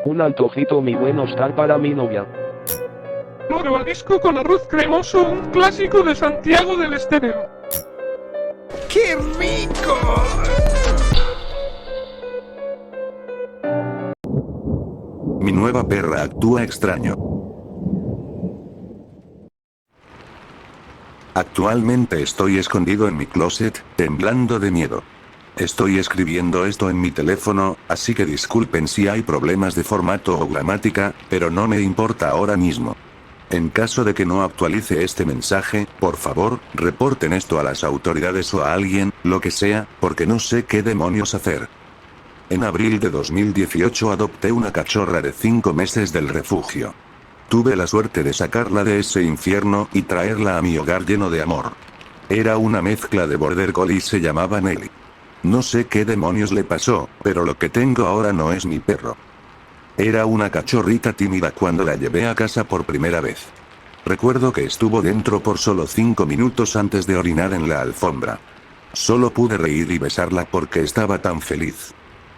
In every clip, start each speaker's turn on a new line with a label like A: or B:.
A: Un antojito muy bueno está para mi novia.
B: Moro al disco con arroz cremoso, un clásico de Santiago del Estero.
C: ¡Qué rico! Mi nueva perra actúa extraño. Actualmente estoy escondido en mi closet, temblando de miedo. Estoy escribiendo esto en mi teléfono, así que disculpen si hay problemas de formato o gramática, pero no me importa ahora mismo. En caso de que no actualice este mensaje, por favor, reporten esto a las autoridades o a alguien, lo que sea, porque no sé qué demonios hacer. En abril de 2018 adopté una cachorra de 5 meses del refugio. Tuve la suerte de sacarla de ese infierno y traerla a mi hogar lleno de amor. Era una mezcla de border collie y se llamaba Nelly. No sé qué demonios le pasó, pero lo que tengo ahora no es mi perro. Era una cachorrita tímida cuando la llevé a casa por primera vez. Recuerdo que estuvo dentro por solo 5 minutos antes de orinar en la alfombra. Solo pude reír y besarla porque estaba tan feliz.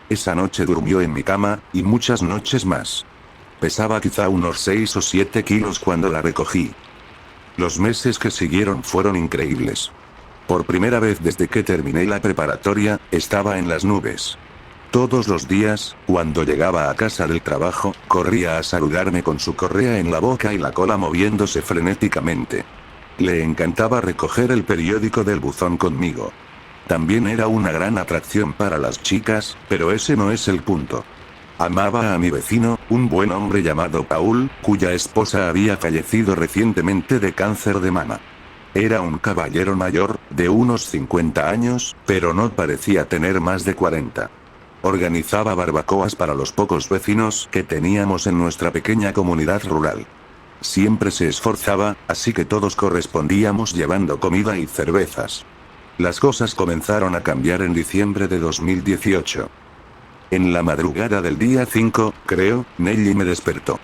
C: Esa noche durmió en mi cama, y muchas noches más. Pesaba quizá unos 6 o 7 kilos cuando la recogí. Los meses que siguieron fueron increíbles. Por primera vez desde que terminé la preparatoria, estaba en las nubes. Todos los días, cuando llegaba a casa del trabajo, corría a saludarme con su correa en la boca y la cola moviéndose frenéticamente. Le encantaba recoger el periódico del buzón conmigo. También era una gran atracción para las chicas, pero ese no es el punto. Amaba a mi vecino, un buen hombre llamado Paul, cuya esposa había fallecido recientemente de cáncer de mama. Era un caballero mayor, de unos 50 años, pero no parecía tener más de 40. Organizaba barbacoas para los pocos vecinos que teníamos en nuestra pequeña comunidad rural. Siempre se esforzaba, así que todos correspondíamos llevando comida y cervezas. Las cosas comenzaron a cambiar en diciembre de 2018. En la madrugada del día 5, creo, Nelly me despertó.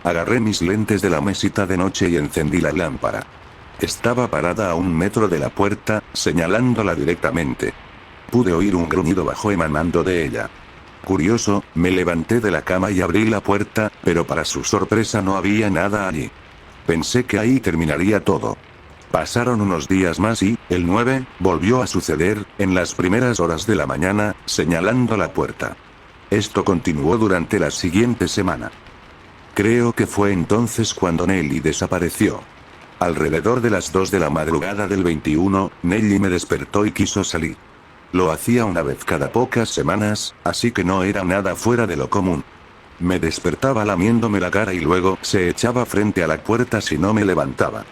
C: Agarré mis lentes de la mesita de noche y encendí la lámpara. Estaba parada a 1 metro de la puerta, señalándola directamente. Pude oír un gruñido bajo emanando de ella. Curioso, me levanté de la cama y abrí la puerta, pero para su sorpresa no había nada allí. Pensé que ahí terminaría todo. Pasaron unos días más y, el 9, volvió a suceder, en las primeras horas de la mañana, señalando la puerta. Esto continuó durante la siguiente semana. Creo que fue entonces cuando Nelly desapareció. Alrededor de las 2 de la madrugada del 21, Nelly me despertó y quiso salir. Lo hacía una vez cada pocas semanas, así que no era nada fuera de lo común. Me despertaba lamiéndome la cara y luego se echaba frente a la puerta si no me levantaba.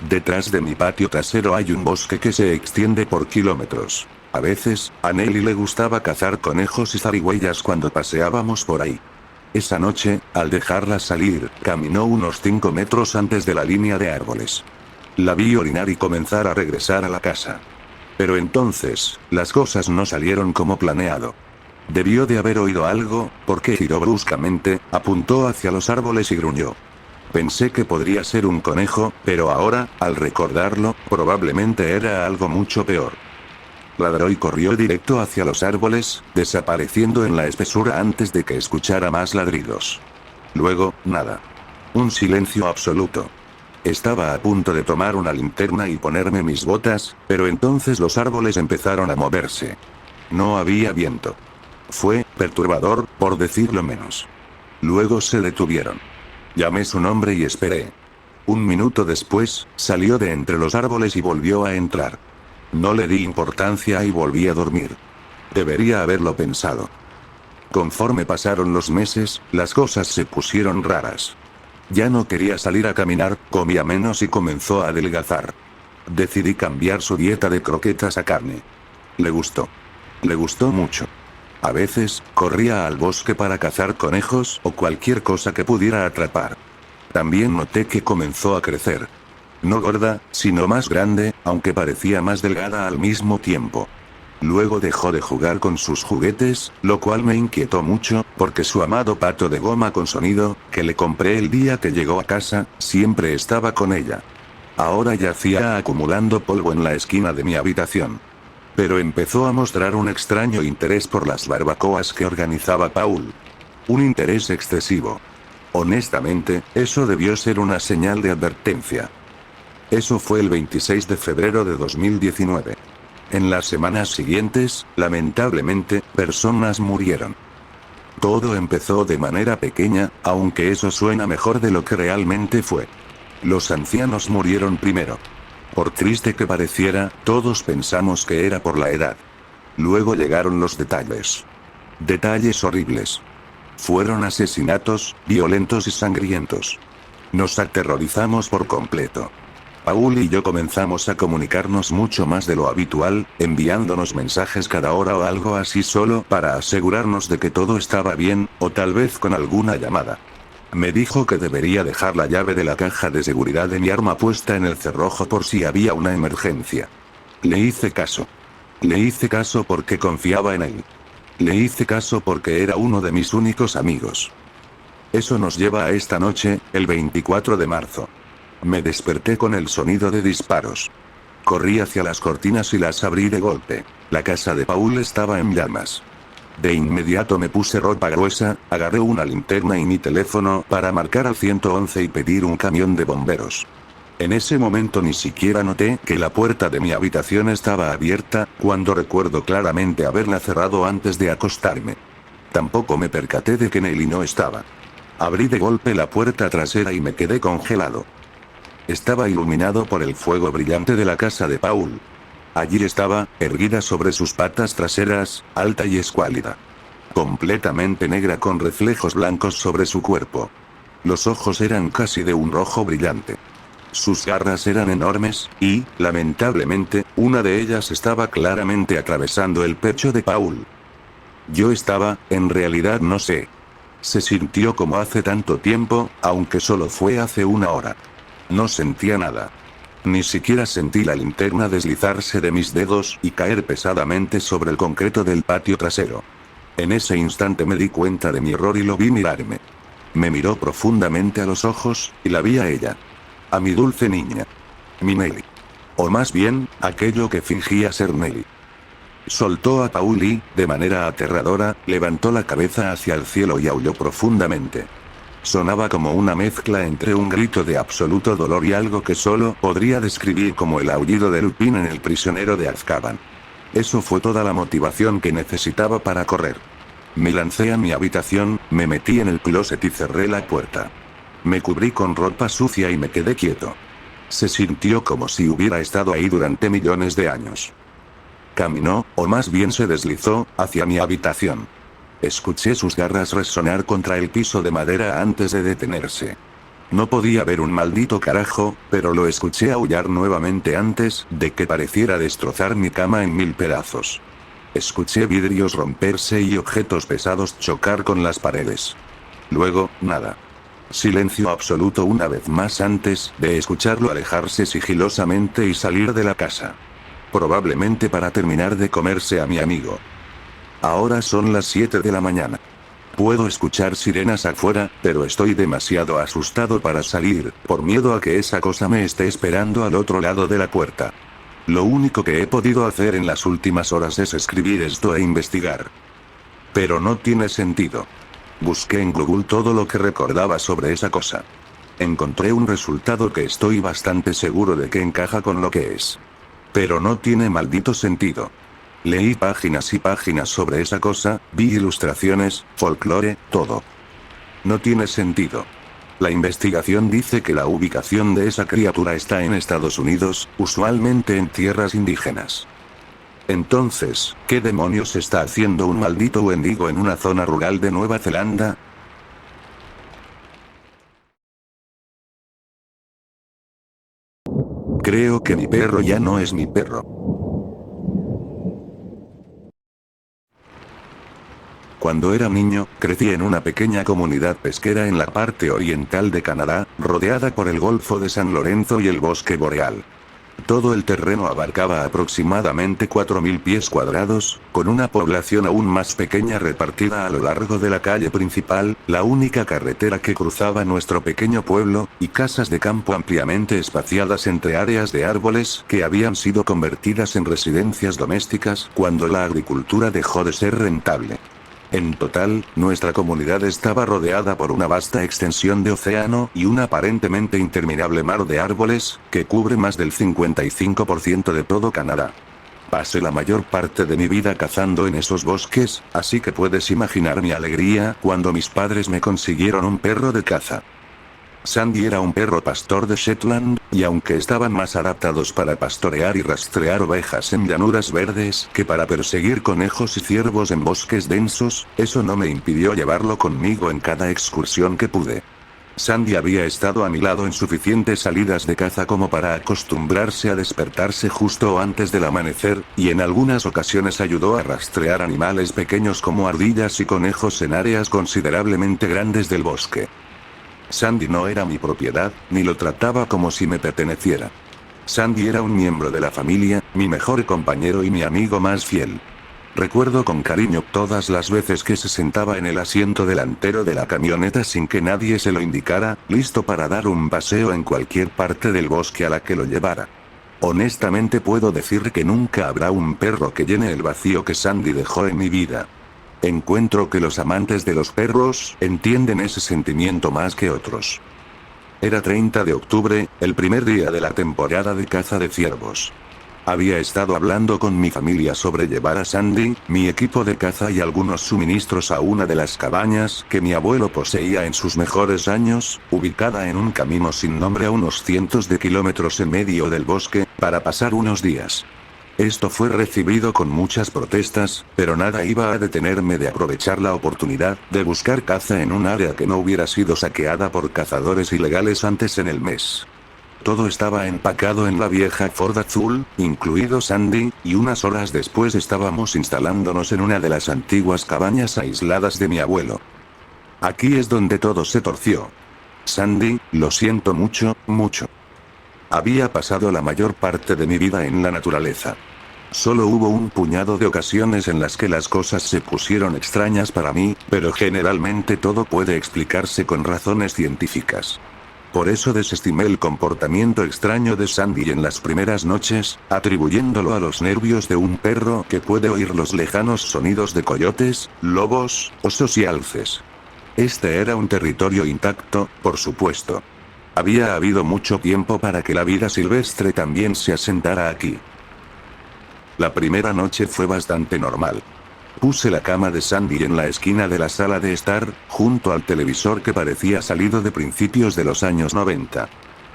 C: Detrás de mi patio trasero hay un bosque que se extiende por kilómetros. A veces, a Nelly le gustaba cazar conejos y zarigüeyas cuando paseábamos por ahí. Esa noche, al dejarla salir, caminó unos 5 metros antes de la línea de árboles. La vi orinar y comenzar a regresar a la casa. Pero entonces, las cosas no salieron como planeado. Debió de haber oído algo, porque giró bruscamente, apuntó hacia los árboles y gruñó. Pensé que podría ser un conejo, pero ahora, al recordarlo, probablemente era algo mucho peor. Ladró y corrió directo hacia los árboles, desapareciendo en la espesura antes de que escuchara más ladridos. Luego, nada. Un silencio absoluto. Estaba a punto de tomar una linterna y ponerme mis botas, pero entonces los árboles empezaron a moverse. No había viento. Fue perturbador, por decirlo menos. Luego se detuvieron. Llamé su nombre y esperé. 1 minuto después, salió de entre los árboles y volvió a entrar. No le di importancia y volví a dormir. Debería haberlo pensado. Conforme pasaron los meses, las cosas se pusieron raras. Ya no quería salir a caminar, comía menos y comenzó a adelgazar. Decidí cambiar su dieta de croquetas a carne. Le gustó. Le gustó mucho. A veces, corría al bosque para cazar conejos o cualquier cosa que pudiera atrapar. También noté que comenzó a crecer. No gorda, sino más grande, aunque parecía más delgada al mismo tiempo. Luego dejó de jugar con sus juguetes, lo cual me inquietó mucho, porque su amado pato de goma con sonido, que le compré el día que llegó a casa, siempre estaba con ella. Ahora yacía acumulando polvo en la esquina de mi habitación. Pero empezó a mostrar un extraño interés por las barbacoas que organizaba Paul. un interés excesivo. Honestamente, eso debió ser una señal de advertencia. Eso fue el 26 de febrero de 2019. En las semanas siguientes, lamentablemente, personas murieron. Todo empezó de manera pequeña, aunque eso suena mejor de lo que realmente fue. Los ancianos murieron primero. Por triste que pareciera, todos pensamos que era por la edad. Luego llegaron los detalles. Detalles horribles. Fueron asesinatos, violentos y sangrientos. Nos aterrorizamos por completo. Paul y yo comenzamos a comunicarnos mucho más de lo habitual, enviándonos mensajes cada hora o algo así solo para asegurarnos de que todo estaba bien, o tal vez con alguna llamada. Me dijo que debería dejar la llave de la caja de seguridad de mi arma puesta en el cerrojo por si había una emergencia. Le hice caso. Le hice caso porque confiaba en él. Le hice caso porque era uno de mis únicos amigos. Eso nos lleva a esta noche, el 24 de marzo. Me desperté con el sonido de disparos. Corrí hacia las cortinas y las abrí de golpe. La casa de Paul estaba en llamas. De inmediato me puse ropa gruesa, agarré una linterna y mi teléfono para marcar al 111 y pedir un camión de bomberos. En ese momento ni siquiera noté que la puerta de mi habitación estaba abierta, cuando recuerdo claramente haberla cerrado antes de acostarme. Tampoco me percaté de que Nelly no estaba. Abrí de golpe la puerta trasera y me quedé congelado. Estaba iluminado por el fuego brillante de la casa de Paul. Allí estaba, erguida sobre sus patas traseras, alta y escuálida. Completamente negra con reflejos blancos sobre su cuerpo. Los ojos eran casi de un rojo brillante. Sus garras eran enormes, y, lamentablemente, una de ellas estaba claramente atravesando el pecho de Paul. Yo estaba, en realidad no sé. Se sintió como hace tanto tiempo, aunque solo fue hace una hora. No sentía nada. Ni siquiera sentí la linterna deslizarse de mis dedos y caer pesadamente sobre el concreto del patio trasero. En ese instante me di cuenta de mi error y lo vi mirarme. Me miró profundamente a los ojos, y la vi a ella. A mi dulce niña. Mi Nelly. O más bien, aquello que fingía ser Nelly. Soltó a Paul y, de manera aterradora, levantó la cabeza hacia el cielo y aulló profundamente. Sonaba como una mezcla entre un grito de absoluto dolor y algo que solo podría describir como el aullido de Lupin en El prisionero de Azkaban. Eso fue toda la motivación que necesitaba para correr. Me lancé a mi habitación, me metí en el closet y cerré la puerta. Me cubrí con ropa sucia y me quedé quieto. Se sintió como si hubiera estado ahí durante millones de años. Caminó, o más bien se deslizó, hacia mi habitación. Escuché sus garras resonar contra el piso de madera antes de detenerse. No podía ver un maldito carajo, pero lo escuché aullar nuevamente antes de que pareciera destrozar mi cama en 1000 pedazos. Escuché vidrios romperse y objetos pesados chocar con las paredes. Luego, nada. Silencio absoluto una vez más antes de escucharlo alejarse sigilosamente y salir de la casa. Probablemente para terminar de comerse a mi amigo. Ahora son las 7 de la mañana. Puedo escuchar sirenas afuera, pero estoy demasiado asustado para salir, por miedo a que esa cosa me esté esperando al otro lado de la puerta. Lo único que he podido hacer en las últimas horas es escribir esto e investigar. Pero no tiene sentido. Busqué en Google todo lo que recordaba sobre esa cosa. Encontré un resultado que estoy bastante seguro de que encaja con lo que es. Pero no tiene maldito sentido. Leí páginas y páginas sobre esa cosa, vi ilustraciones, folclore, todo. No tiene sentido. La investigación dice que la ubicación de esa criatura está en Estados Unidos, usualmente en tierras indígenas. Entonces, ¿qué demonios está haciendo un maldito Wendigo en una zona rural de Nueva Zelanda? Creo que mi perro ya no es mi perro. Cuando era niño, crecí en una pequeña comunidad pesquera en la parte oriental de Canadá, rodeada por el Golfo de San Lorenzo y el bosque boreal. Todo el terreno abarcaba aproximadamente 4000 pies cuadrados, con una población aún más pequeña repartida a lo largo de la calle principal, la única carretera que cruzaba nuestro pequeño pueblo, y casas de campo ampliamente espaciadas entre áreas de árboles que habían sido convertidas en residencias domésticas cuando la agricultura dejó de ser rentable. En total, nuestra comunidad estaba rodeada por una vasta extensión de océano y un aparentemente interminable mar de árboles, que cubre más del 55% de todo Canadá. Pasé la mayor parte de mi vida cazando en esos bosques, así que puedes imaginar mi alegría cuando mis padres me consiguieron un perro de caza. Sandy era un perro pastor de Shetland, y aunque estaban más adaptados para pastorear y rastrear ovejas en llanuras verdes que para perseguir conejos y ciervos en bosques densos, eso no me impidió llevarlo conmigo en cada excursión que pude. Sandy había estado a mi lado en suficientes salidas de caza como para acostumbrarse a despertarse justo antes del amanecer, y en algunas ocasiones ayudó a rastrear animales pequeños como ardillas y conejos en áreas considerablemente grandes del bosque. Sandy no era mi propiedad, ni lo trataba como si me perteneciera. Sandy era un miembro de la familia, mi mejor compañero y mi amigo más fiel. Recuerdo con cariño todas las veces que se sentaba en el asiento delantero de la camioneta sin que nadie se lo indicara, listo para dar un paseo en cualquier parte del bosque a la que lo llevara. Honestamente puedo decir que nunca habrá un perro que llene el vacío que Sandy dejó en mi vida. Encuentro que los amantes de los perros entienden ese sentimiento más que otros. Era 30 de octubre, el primer día de la temporada de caza de ciervos. Había estado hablando con mi familia sobre llevar a Sandy, mi equipo de caza y algunos suministros a una de las cabañas que mi abuelo poseía en sus mejores años, ubicada en un camino sin nombre a unos cientos de kilómetros en medio del bosque, para pasar unos días. Esto fue recibido con muchas protestas, pero nada iba a detenerme de aprovechar la oportunidad de buscar caza en un área que no hubiera sido saqueada por cazadores ilegales antes en el mes. Todo estaba empacado en la vieja Ford azul, incluido Sandy, y unas horas después estábamos instalándonos en una de las antiguas cabañas aisladas de mi abuelo. Aquí es donde todo se torció. Sandy, lo siento mucho, mucho. Había pasado la mayor parte de mi vida en la naturaleza. Solo hubo un puñado de ocasiones en las que las cosas se pusieron extrañas para mí, pero generalmente todo puede explicarse con razones científicas. Por eso desestimé el comportamiento extraño de Sandy en las primeras noches, atribuyéndolo a los nervios de un perro que puede oír los lejanos sonidos de coyotes, lobos, osos y alces. Este era un territorio intacto, por supuesto. Había habido mucho tiempo para que la vida silvestre también se asentara aquí. La primera noche fue bastante normal. Puse la cama de Sandy en la esquina de la sala de estar, junto al televisor que parecía salido de principios de los años 90.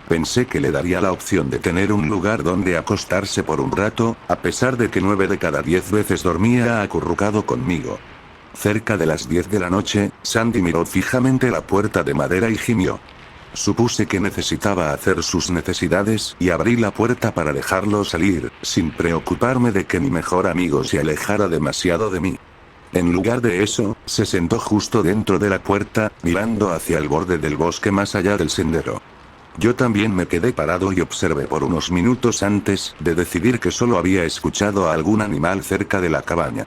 C: Pensé que le daría la opción de tener un lugar donde acostarse por un rato, a pesar de que 9 de cada 10 veces dormía acurrucado conmigo. Cerca de las 10 de la noche, Sandy miró fijamente la puerta de madera y gimió. Supuse que necesitaba hacer sus necesidades y abrí la puerta para dejarlo salir, sin preocuparme de que mi mejor amigo se alejara demasiado de mí. En lugar de eso, se sentó justo dentro de la puerta, mirando hacia el borde del bosque más allá del sendero. Yo también me quedé parado y observé por unos minutos antes de decidir que solo había escuchado a algún animal cerca de la cabaña.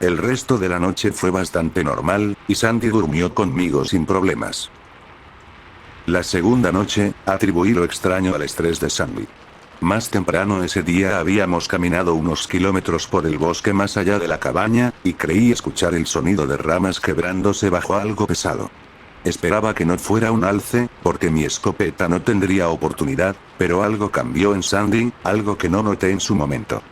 C: El resto de la noche fue bastante normal, y Sandy durmió conmigo sin problemas. La segunda noche, atribuí lo extraño al estrés de Sandy. Más temprano ese día habíamos caminado unos kilómetros por el bosque más allá de la cabaña, y creí escuchar el sonido de ramas quebrándose bajo algo pesado. Esperaba que no fuera un alce, porque mi escopeta no tendría oportunidad, pero algo cambió en Sandy, algo que no noté en su momento.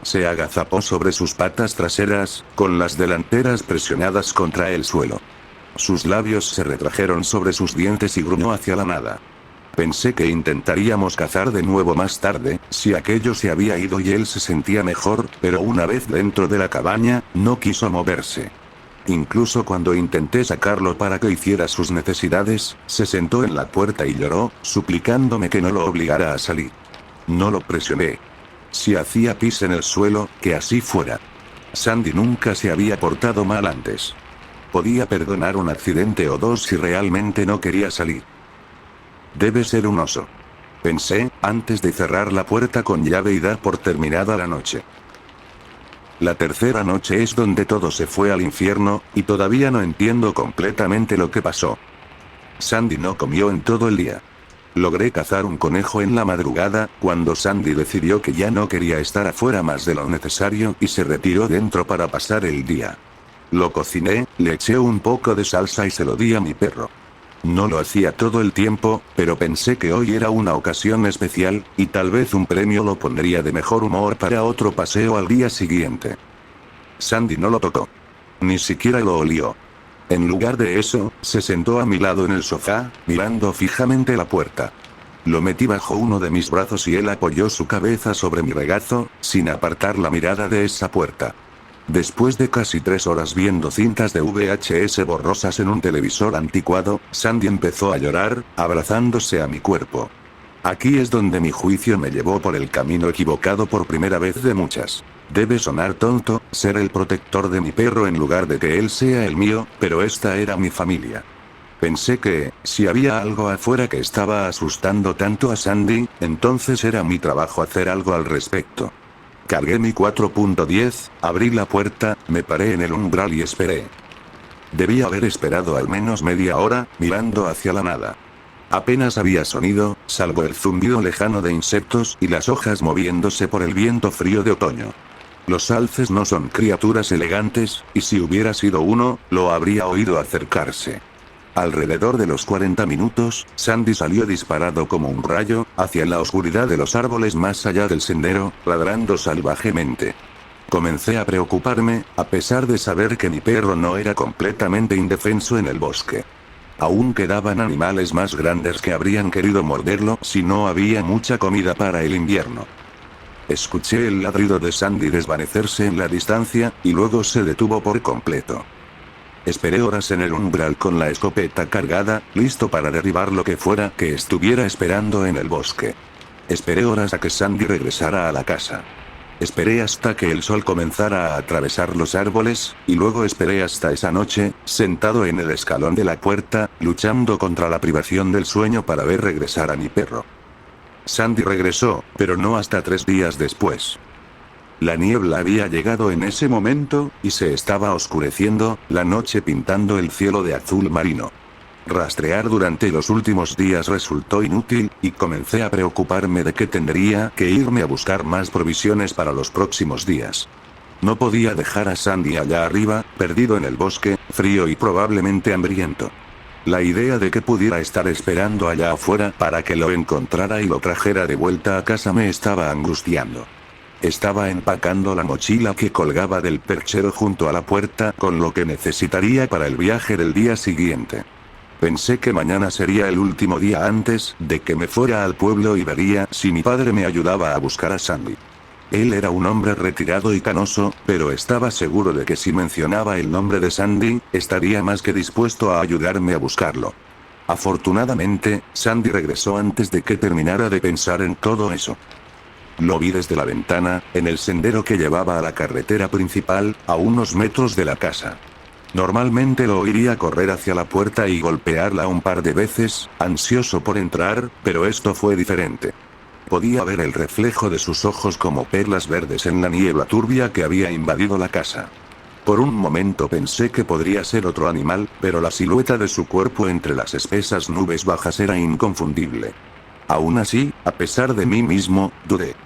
C: Se agazapó sobre sus patas traseras, con las delanteras presionadas contra el suelo. Sus labios se retrajeron sobre sus dientes y gruñó hacia la nada. Pensé que intentaríamos cazar de nuevo más tarde, si aquello se había ido y él se sentía mejor, pero una vez dentro de la cabaña, no quiso moverse. Incluso cuando intenté sacarlo para que hiciera sus necesidades, se sentó en la puerta y lloró, suplicándome que no lo obligara a salir. No lo presioné. Si hacía pis en el suelo, que así fuera. Sandy nunca se había portado mal antes. Podía perdonar un accidente o dos si realmente no quería salir. Debe ser un oso. Pensé, antes de cerrar la puerta con llave y dar por terminada la noche. La tercera noche es donde todo se fue al infierno, y todavía no entiendo completamente lo que pasó. Sandy no comió en todo el día. Logré cazar un conejo en la madrugada, cuando Sandy decidió que ya no quería estar afuera más de lo necesario y se retiró dentro para pasar el día. Lo cociné, le eché un poco de salsa y se lo di a mi perro. No lo hacía todo el tiempo, pero pensé que hoy era una ocasión especial, y tal vez un premio lo pondría de mejor humor para otro paseo al día siguiente. Sandy no lo tocó. Ni siquiera lo olió. En lugar de eso, se sentó a mi lado en el sofá, mirando fijamente la puerta. Lo metí bajo uno de mis brazos y él apoyó su cabeza sobre mi regazo, sin apartar la mirada de esa puerta. Después de casi 3 horas viendo cintas de VHS borrosas en un televisor anticuado, Sandy empezó a llorar, abrazándose a mi cuerpo. Aquí es donde mi juicio me llevó por el camino equivocado por primera vez de muchas. Debe sonar tonto, ser el protector de mi perro en lugar de que él sea el mío, pero esta era mi familia. Pensé que, si había algo afuera que estaba asustando tanto a Sandy, entonces era mi trabajo hacer algo al respecto. Cargué mi 4.10, abrí la puerta, me paré en el umbral y esperé. Debía haber esperado al menos media hora, mirando hacia la nada. Apenas había sonido, salvo el zumbido lejano de insectos y las hojas moviéndose por el viento frío de otoño. Los alces no son criaturas elegantes, y si hubiera sido uno, lo habría oído acercarse. Alrededor de los 40 minutos, Sandy salió disparado como un rayo, hacia la oscuridad de los árboles más allá del sendero, ladrando salvajemente. Comencé a preocuparme, a pesar de saber que mi perro no era completamente indefenso en el bosque. Aún quedaban animales más grandes que habrían querido morderlo si no había mucha comida para el invierno. Escuché el ladrido de Sandy desvanecerse en la distancia, y luego se detuvo por completo. Esperé horas en el umbral con la escopeta cargada, listo para derribar lo que fuera que estuviera esperando en el bosque. Esperé horas a que Sandy regresara a la casa. Esperé hasta que el sol comenzara a atravesar los árboles, y luego esperé hasta esa noche, sentado en el escalón de la puerta, luchando contra la privación del sueño para ver regresar a mi perro. Sandy regresó, pero no hasta 3 días después. La niebla había llegado en ese momento, y se estaba oscureciendo, la noche pintando el cielo de azul marino. Rastrear durante los últimos días resultó inútil, y comencé a preocuparme de que tendría que irme a buscar más provisiones para los próximos días. No podía dejar a Sandy allá arriba, perdido en el bosque, frío y probablemente hambriento. La idea de que pudiera estar esperando allá afuera para que lo encontrara y lo trajera de vuelta a casa me estaba angustiando. Estaba empacando la mochila que colgaba del perchero junto a la puerta con lo que necesitaría para el viaje del día siguiente. Pensé que mañana sería el último día antes de que me fuera al pueblo y vería si mi padre me ayudaba a buscar a Sandy. Él era un hombre retirado y canoso, pero estaba seguro de que si mencionaba el nombre de Sandy, estaría más que dispuesto a ayudarme a buscarlo. Afortunadamente, Sandy regresó antes de que terminara de pensar en todo eso. Lo vi desde la ventana, en el sendero que llevaba a la carretera principal, a unos metros de la casa. Normalmente lo oiría correr hacia la puerta y golpearla un par de veces, ansioso por entrar, pero esto fue diferente. Podía ver el reflejo de sus ojos como perlas verdes en la niebla turbia que había invadido la casa. Por un momento pensé que podría ser otro animal, pero la silueta de su cuerpo entre las espesas nubes bajas era inconfundible. Aún así, a pesar de mí mismo, dudé.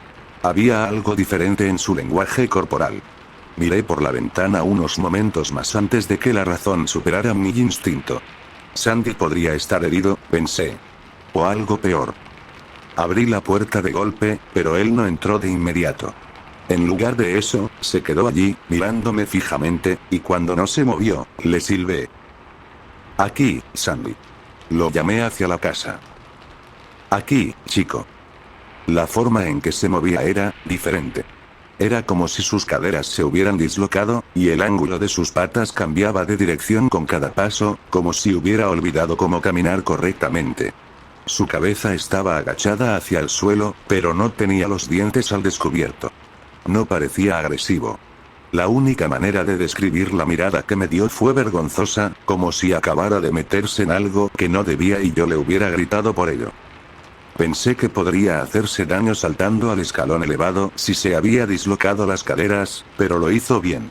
C: Había algo diferente en su lenguaje corporal. Miré por la ventana unos momentos más antes de que la razón superara mi instinto. Sandy podría estar herido, pensé. O algo peor. Abrí la puerta de golpe, pero él no entró de inmediato. En lugar de eso, se quedó allí, mirándome fijamente, y cuando no se movió, le silbé. Aquí, Sandy. Lo llamé hacia la casa. Aquí, chico. La forma en que se movía era diferente. Era como si sus caderas se hubieran dislocado, y el ángulo de sus patas cambiaba de dirección con cada paso, como si hubiera olvidado cómo caminar correctamente. Su cabeza estaba agachada hacia el suelo, pero no tenía los dientes al descubierto. No parecía agresivo. La única manera de describir la mirada que me dio fue vergonzosa, como si acabara de meterse en algo que no debía y yo le hubiera gritado por ello. Pensé que podría hacerse daño saltando al escalón elevado si se había dislocado las caderas, pero lo hizo bien.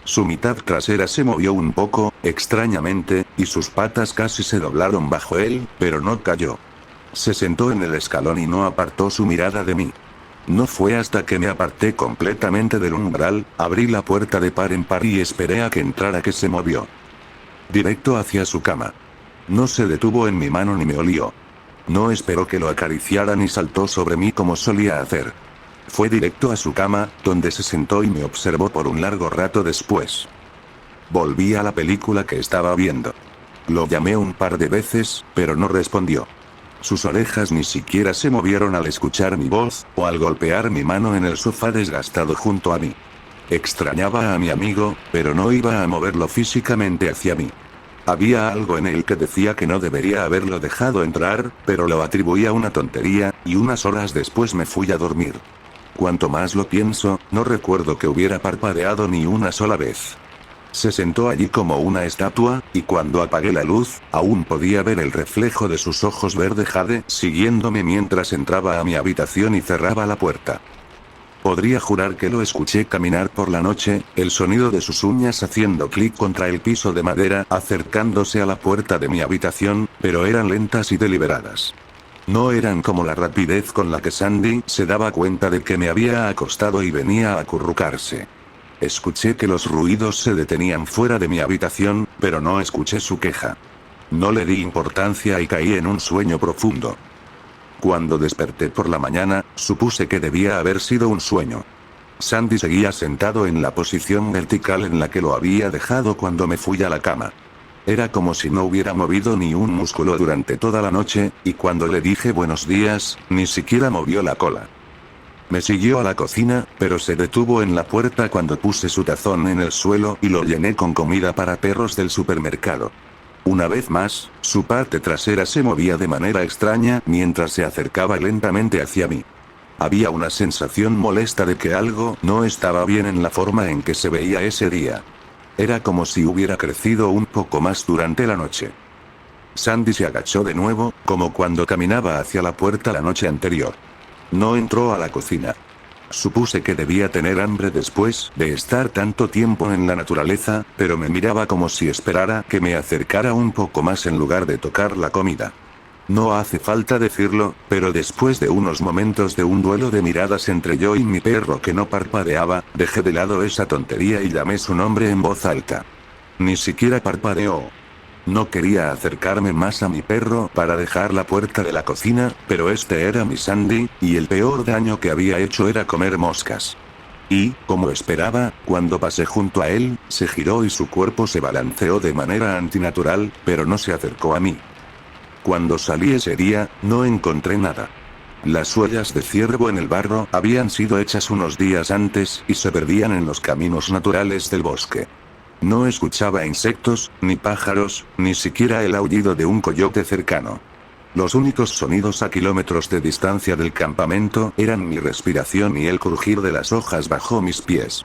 C: Su mitad trasera se movió un poco, extrañamente, y sus patas casi se doblaron bajo él, pero no cayó. Se sentó en el escalón y no apartó su mirada de mí. No fue hasta que me aparté completamente del umbral, abrí la puerta de par en par y esperé a que entrara que se movió. Directo hacia su cama. No se detuvo en mi mano ni me olió. No esperó que lo acariciara ni saltó sobre mí como solía hacer. Fue directo a su cama, donde se sentó y me observó por un largo rato después. Volví a la película que estaba viendo. Lo llamé un par de veces, pero no respondió. Sus orejas ni siquiera se movieron al escuchar mi voz, o al golpear mi mano en el sofá desgastado junto a mí. Extrañaba a mi amigo, pero no iba a moverlo físicamente hacia mí. Había algo en él que decía que no debería haberlo dejado entrar, pero lo atribuía a una tontería, y unas horas después me fui a dormir. Cuanto más lo pienso, no recuerdo que hubiera parpadeado ni una sola vez. Se sentó allí como una estatua, y cuando apagué la luz, aún podía ver el reflejo de sus ojos verde jade, siguiéndome mientras entraba a mi habitación y cerraba la puerta. Podría jurar que lo escuché caminar por la noche, el sonido de sus uñas haciendo clic contra el piso de madera, acercándose a la puerta de mi habitación, pero eran lentas y deliberadas. No eran como la rapidez con la que Sandy se daba cuenta de que me había acostado y venía a acurrucarse. Escuché que los ruidos se detenían fuera de mi habitación, pero no escuché su queja. No le di importancia y caí en un sueño profundo. Cuando desperté por la mañana, supuse que debía haber sido un sueño. Sandy seguía sentado en la posición vertical en la que lo había dejado cuando me fui a la cama. Era como si no hubiera movido ni un músculo durante toda la noche, y cuando le dije buenos días, ni siquiera movió la cola. Me siguió a la cocina, pero se detuvo en la puerta cuando puse su tazón en el suelo y lo llené con comida para perros del supermercado. Una vez más, su parte trasera se movía de manera extraña mientras se acercaba lentamente hacia mí. Había una sensación molesta de que algo no estaba bien en la forma en que se veía ese día. Era como si hubiera crecido un poco más durante la noche. Sandy se agachó de nuevo, como cuando caminaba hacia la puerta la noche anterior. No entró a la cocina. Supuse que debía tener hambre después de estar tanto tiempo en la naturaleza, pero me miraba como si esperara que me acercara un poco más en lugar de tocar la comida. No hace falta decirlo, pero después de unos momentos de un duelo de miradas entre yo y mi perro que no parpadeaba, dejé de lado esa tontería y llamé su nombre en voz alta. Ni siquiera parpadeó. No quería acercarme más a mi perro para dejar la puerta de la cocina, pero este era mi Sandy, y el peor daño que había hecho era comer moscas. Y, como esperaba, cuando pasé junto a él, se giró y su cuerpo se balanceó de manera antinatural, pero no se acercó a mí. Cuando salí ese día, no encontré nada. Las huellas de ciervo en el barro habían sido hechas unos días antes y se perdían en los caminos naturales del bosque. No escuchaba insectos, ni pájaros, ni siquiera el aullido de un coyote cercano. Los únicos sonidos a kilómetros de distancia del campamento eran mi respiración y el crujir de las hojas bajo mis pies.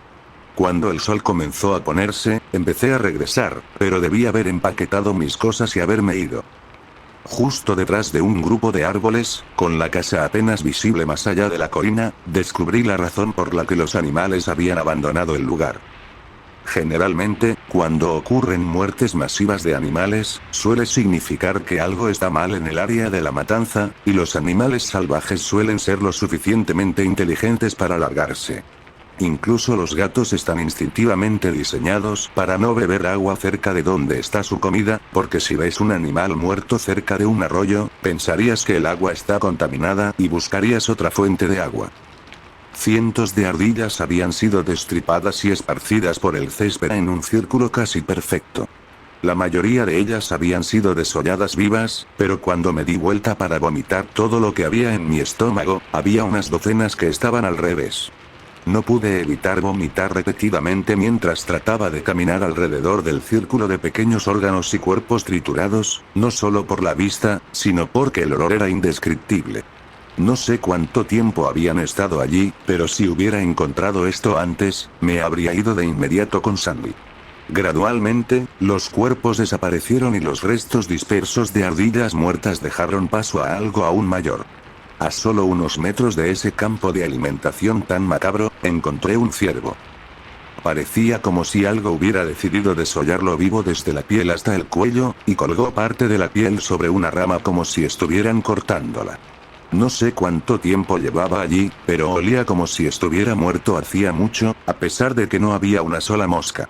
C: Cuando el sol comenzó a ponerse, empecé a regresar, pero debí haber empaquetado mis cosas y haberme ido. Justo detrás de un grupo de árboles, con la casa apenas visible más allá de la colina, descubrí la razón por la que los animales habían abandonado el lugar. Generalmente, cuando ocurren muertes masivas de animales, suele significar que algo está mal en el área de la matanza, y los animales salvajes suelen ser lo suficientemente inteligentes para largarse. Incluso los gatos están instintivamente diseñados para no beber agua cerca de donde está su comida, porque si ves un animal muerto cerca de un arroyo, pensarías que el agua está contaminada y buscarías otra fuente de agua. Cientos de ardillas habían sido destripadas y esparcidas por el césped en un círculo casi perfecto. La mayoría de ellas habían sido desolladas vivas, pero cuando me di vuelta para vomitar todo lo que había en mi estómago, había unas docenas que estaban al revés. No pude evitar vomitar repetidamente mientras trataba de caminar alrededor del círculo de pequeños órganos y cuerpos triturados, no solo por la vista, sino porque el olor era indescriptible. No sé cuánto tiempo habían estado allí, pero si hubiera encontrado esto antes, me habría ido de inmediato con Sandy. Gradualmente, los cuerpos desaparecieron y los restos dispersos de ardillas muertas dejaron paso a algo aún mayor. A solo unos metros de ese campo de alimentación tan macabro, encontré un ciervo. Parecía como si algo hubiera decidido desollarlo vivo desde la piel hasta el cuello, y colgó parte de la piel sobre una rama como si estuvieran cortándola. No sé cuánto tiempo llevaba allí, pero olía como si estuviera muerto hacía mucho, a pesar de que no había una sola mosca.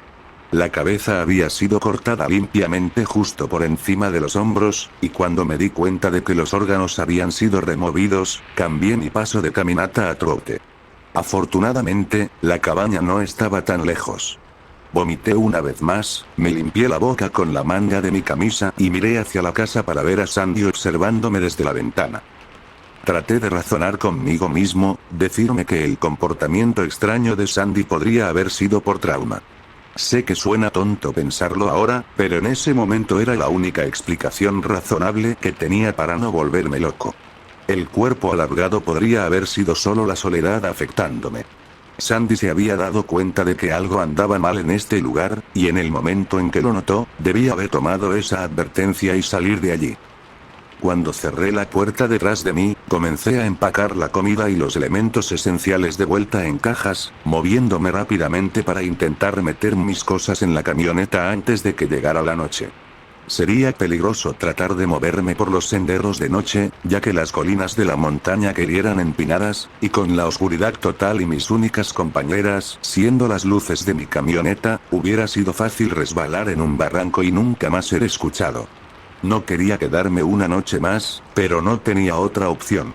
C: La cabeza había sido cortada limpiamente justo por encima de los hombros, y cuando me di cuenta de que los órganos habían sido removidos, cambié mi paso de caminata a trote. Afortunadamente, la cabaña no estaba tan lejos. Vomité una vez más, me limpié la boca con la manga de mi camisa y miré hacia la casa para ver a Sandy observándome desde la ventana. Traté de razonar conmigo mismo, decirme que el comportamiento extraño de Sandy podría haber sido por trauma. Sé que suena tonto pensarlo ahora, pero en ese momento era la única explicación razonable que tenía para no volverme loco. El cuerpo alargado podría haber sido solo la soledad afectándome. Sandy se había dado cuenta de que algo andaba mal en este lugar, y en el momento en que lo notó, debía haber tomado esa advertencia y salir de allí. Cuando cerré la puerta detrás de mí, comencé a empacar la comida y los elementos esenciales de vuelta en cajas, moviéndome rápidamente para intentar meter mis cosas en la camioneta antes de que llegara la noche. Sería peligroso tratar de moverme por los senderos de noche, ya que las colinas de la montaña eran empinadas, y con la oscuridad total y mis únicas compañeras siendo las luces de mi camioneta, hubiera sido fácil resbalar en un barranco y nunca más ser escuchado. No quería quedarme una noche más, pero no tenía otra opción.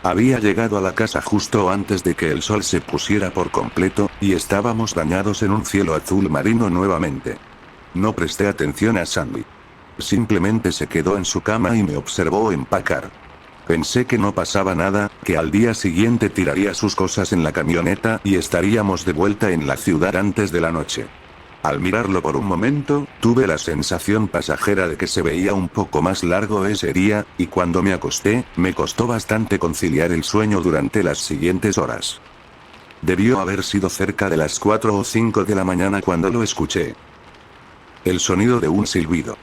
C: Había llegado a la casa justo antes de que el sol se pusiera por completo, y estábamos bañados en un cielo azul marino nuevamente. No presté atención a Sandy. Simplemente se quedó en su cama y me observó empacar. Pensé que no pasaba nada, que al día siguiente tiraría sus cosas en la camioneta y estaríamos de vuelta en la ciudad antes de la noche. Al mirarlo por un momento, tuve la sensación pasajera de que se veía un poco más largo ese día, y cuando me acosté, me costó bastante conciliar el sueño durante las siguientes horas. Debió haber sido cerca de las 4 o 5 de la mañana cuando lo escuché. El sonido de un silbido.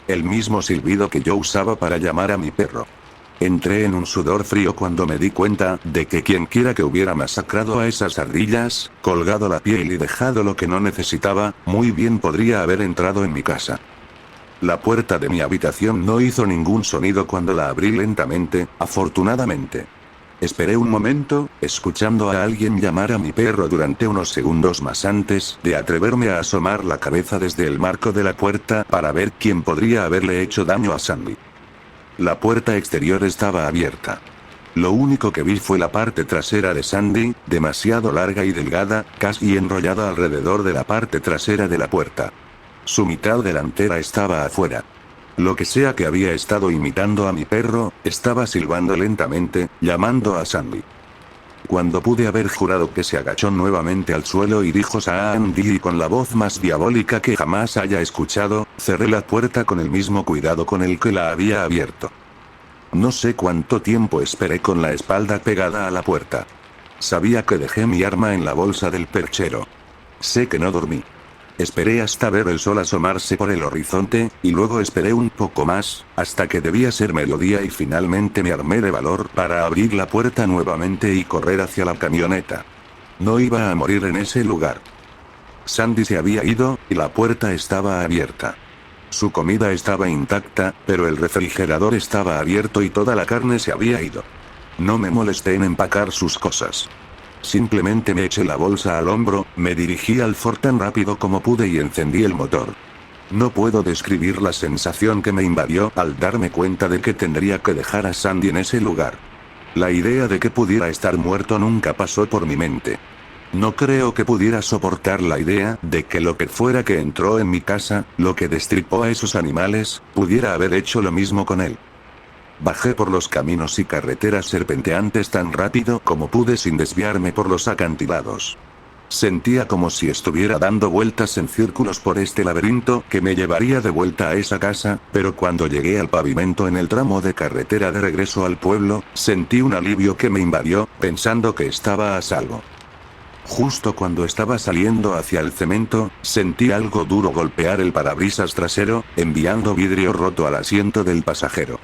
C: El mismo silbido que yo usaba para llamar a mi perro. Entré en un sudor frío cuando me di cuenta de que quienquiera que hubiera masacrado a esas ardillas, colgado la piel y dejado lo que no necesitaba, muy bien podría haber entrado en mi casa. La puerta de mi habitación no hizo ningún sonido cuando la abrí lentamente, afortunadamente. Esperé un momento, escuchando a alguien llamar a mi perro durante unos segundos más antes de atreverme a asomar la cabeza desde el marco de la puerta para ver quién podría haberle hecho daño a Sandy. La puerta exterior estaba abierta. Lo único que vi fue la parte trasera de Sandy, demasiado larga y delgada, casi enrollada alrededor de la parte trasera de la puerta. Su mitad delantera estaba afuera. Lo que sea que había estado imitando a mi perro, estaba silbando lentamente, llamando a Sandy. Cuando pude haber jurado que se agachó nuevamente al suelo y dijo Sandy con la voz más diabólica que jamás haya escuchado, cerré la puerta con el mismo cuidado con el que la había abierto. No sé cuánto tiempo esperé con la espalda pegada a la puerta. Sabía que dejé mi arma en la bolsa del perchero. Sé que no dormí. Esperé hasta ver el sol asomarse por el horizonte, y luego esperé un poco más, hasta que debía ser mediodía y finalmente me armé de valor para abrir la puerta nuevamente y correr hacia la camioneta. No iba a morir en ese lugar. Sandy se había ido, y la puerta estaba abierta. Su comida estaba intacta, pero el refrigerador estaba abierto y toda la carne se había ido. No me molesté en empacar sus cosas. Simplemente me eché la bolsa al hombro, me dirigí al Ford tan rápido como pude y encendí el motor. No puedo describir la sensación que me invadió al darme cuenta de que tendría que dejar a Sandy en ese lugar. La idea de que pudiera estar muerto nunca pasó por mi mente. No creo que pudiera soportar la idea de que lo que fuera que entró en mi casa, lo que destripó a esos animales, pudiera haber hecho lo mismo con él. Bajé por los caminos y carreteras serpenteantes tan rápido como pude sin desviarme por los acantilados. Sentía como si estuviera dando vueltas en círculos por este laberinto que me llevaría de vuelta a esa casa, pero cuando llegué al pavimento en el tramo de carretera de regreso al pueblo, sentí un alivio que me invadió, pensando que estaba a salvo. Justo cuando estaba saliendo hacia el cemento, sentí algo duro golpear el parabrisas trasero, enviando vidrio roto al asiento del pasajero.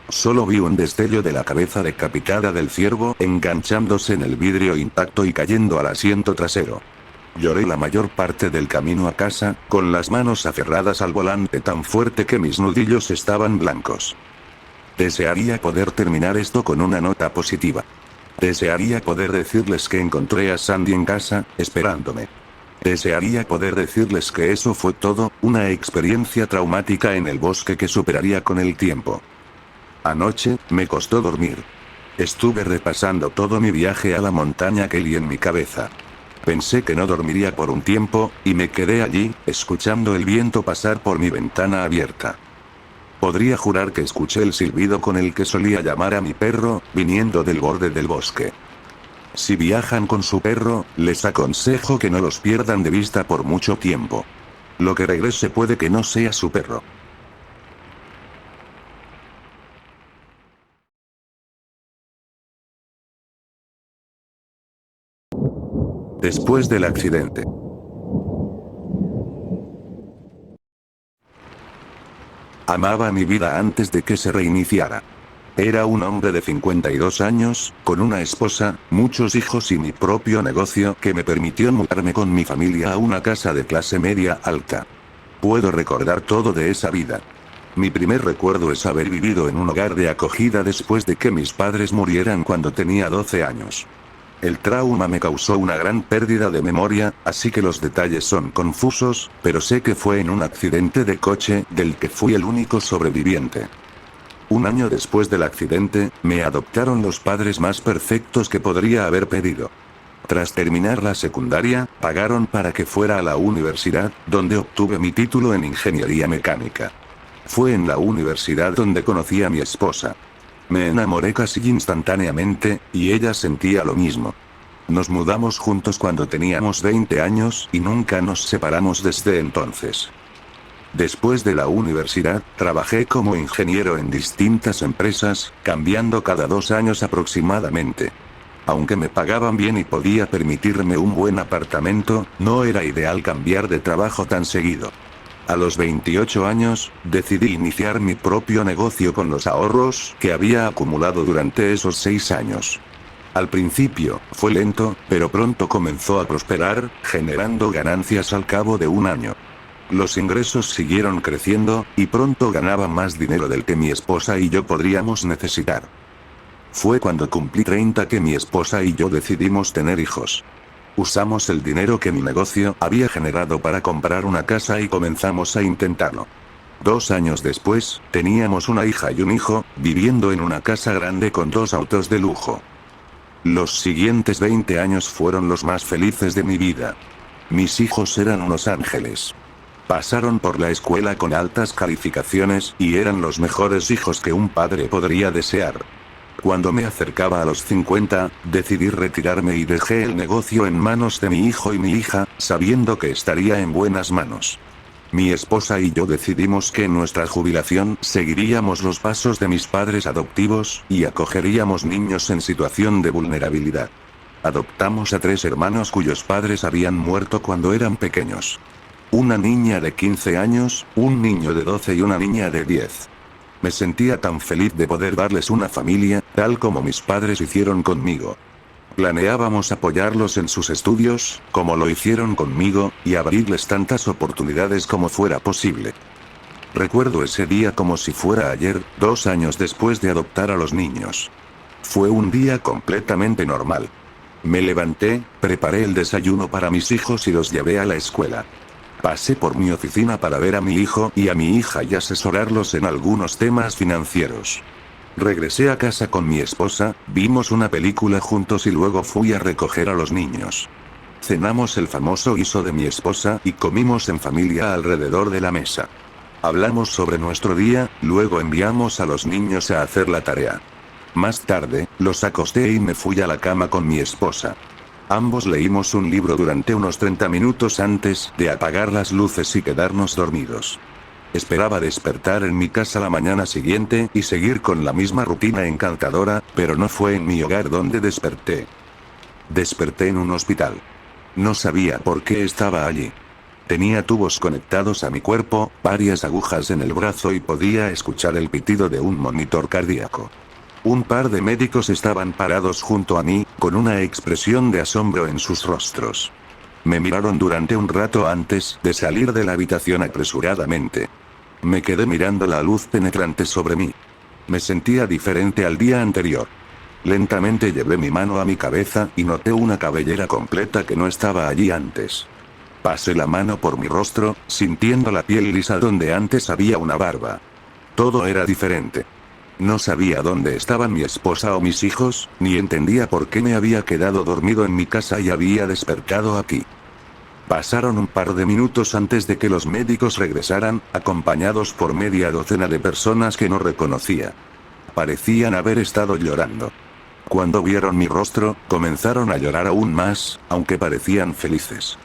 C: Solo vi un destello de la cabeza decapitada del ciervo enganchándose en el vidrio intacto y cayendo al asiento trasero. Lloré la mayor parte del camino a casa, con las manos aferradas al volante tan fuerte que mis nudillos estaban blancos. Desearía poder terminar esto con una nota positiva. Desearía poder decirles que encontré a Sandy en casa, esperándome. Desearía poder decirles que eso fue todo, una experiencia traumática en el bosque que superaría con el tiempo. Anoche, me costó dormir. Estuve repasando todo mi viaje a la montaña Kelly en mi cabeza. Pensé que no dormiría por un tiempo, y me quedé allí, escuchando el viento pasar por mi ventana abierta. Podría jurar que escuché el silbido con el que solía llamar a mi perro, viniendo del borde del bosque. Si viajan con su perro, les aconsejo que no los pierdan de vista por mucho tiempo. Lo que regrese puede que no sea su perro. Después del accidente. Amaba mi vida antes de que se reiniciara. Era un hombre de 52 años, con una esposa, muchos hijos y mi propio negocio que me permitió mudarme con mi familia a una casa de clase media alta. Puedo recordar todo de esa vida. Mi primer recuerdo es haber vivido en un hogar de acogida después de que mis padres murieran cuando tenía 12 años. El trauma me causó una gran pérdida de memoria, así que los detalles son confusos, pero sé que fue en un accidente de coche, del que fui el único sobreviviente. Un año después del accidente, me adoptaron los padres más perfectos que podría haber pedido. Tras terminar la secundaria, pagaron para que fuera a la universidad, donde obtuve mi título en ingeniería mecánica. Fue en la universidad donde conocí a mi esposa. Me enamoré casi instantáneamente, y ella sentía lo mismo. Nos mudamos juntos cuando teníamos 20 años, y nunca nos separamos desde entonces. Después de la universidad, trabajé como ingeniero en distintas empresas, cambiando cada 2 años aproximadamente. Aunque me pagaban bien y podía permitirme un buen apartamento, no era ideal cambiar de trabajo tan seguido. A los 28 años, decidí iniciar mi propio negocio con los ahorros que había acumulado durante esos 6 años. Al principio, fue lento, pero pronto comenzó a prosperar, generando ganancias al cabo de un año. Los ingresos siguieron creciendo, y pronto ganaba más dinero del que mi esposa y yo podríamos necesitar. Fue cuando cumplí 30 que mi esposa y yo decidimos tener hijos. Usamos el dinero que mi negocio había generado para comprar una casa y comenzamos a intentarlo. 2 años después, teníamos una hija y un hijo, viviendo en una casa grande con 2 autos de lujo. Los siguientes 20 años fueron los más felices de mi vida. Mis hijos eran unos ángeles. Pasaron por la escuela con altas calificaciones, y eran los mejores hijos que un padre podría desear. Cuando me acercaba a los 50, decidí retirarme y dejé el negocio en manos de mi hijo y mi hija, sabiendo que estaría en buenas manos. Mi esposa y yo decidimos que en nuestra jubilación seguiríamos los pasos de mis padres adoptivos, y acogeríamos niños en situación de vulnerabilidad. Adoptamos a 3 hermanos cuyos padres habían muerto cuando eran pequeños. Una niña de 15 años, un niño de 12 y una niña de 10. Me sentía tan feliz de poder darles una familia, tal como mis padres hicieron conmigo. Planeábamos apoyarlos en sus estudios, como lo hicieron conmigo, y abrirles tantas oportunidades como fuera posible. Recuerdo ese día como si fuera ayer, 2 años después de adoptar a los niños. Fue un día completamente normal. Me levanté, preparé el desayuno para mis hijos y los llevé a la escuela. Pasé por mi oficina para ver a mi hijo y a mi hija y asesorarlos en algunos temas financieros. Regresé a casa con mi esposa, vimos una película juntos y luego fui a recoger a los niños. Cenamos el famoso guiso de mi esposa y comimos en familia alrededor de la mesa. Hablamos sobre nuestro día, luego enviamos a los niños a hacer la tarea. Más tarde, los acosté y me fui a la cama con mi esposa. Ambos leímos un libro durante unos 30 minutos antes de apagar las luces y quedarnos dormidos. Esperaba despertar en mi casa la mañana siguiente y seguir con la misma rutina encantadora, pero no fue en mi hogar donde desperté. Desperté en un hospital. No sabía por qué estaba allí. Tenía tubos conectados a mi cuerpo, varias agujas en el brazo y podía escuchar el pitido de un monitor cardíaco. Un par de médicos estaban parados junto a mí, con una expresión de asombro en sus rostros. Me miraron durante un rato antes de salir de la habitación apresuradamente. Me quedé mirando la luz penetrante sobre mí. Me sentía diferente al día anterior. Lentamente llevé mi mano a mi cabeza y noté una cabellera completa que no estaba allí antes. Pasé la mano por mi rostro, sintiendo la piel lisa donde antes había una barba. Todo era diferente. No sabía dónde estaban mi esposa o mis hijos, ni entendía por qué me había quedado dormido en mi casa y había despertado aquí. Pasaron un par de minutos antes de que los médicos regresaran, acompañados por media docena de personas que no reconocía. Parecían haber estado llorando. Cuando vieron mi rostro, comenzaron a llorar aún más, aunque parecían felices.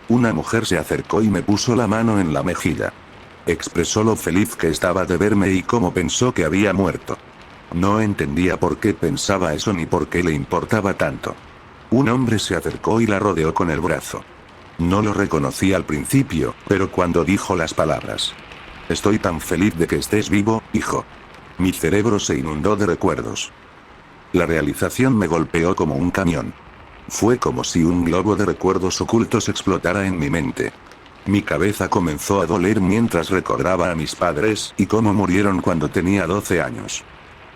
C: Una mujer se acercó y me puso la mano en la mejilla. Expresó lo feliz que estaba de verme y cómo pensó que había muerto. No entendía por qué pensaba eso ni por qué le importaba tanto. Un hombre se acercó y la rodeó con el brazo. No lo reconocí al principio, pero cuando dijo las palabras: "Estoy tan feliz de que estés vivo, hijo", mi cerebro se inundó de recuerdos. La realización me golpeó como un camión. Fue como si un globo de recuerdos ocultos explotara en mi mente. Mi cabeza comenzó a doler mientras recordaba a mis padres y cómo murieron cuando tenía 12 años.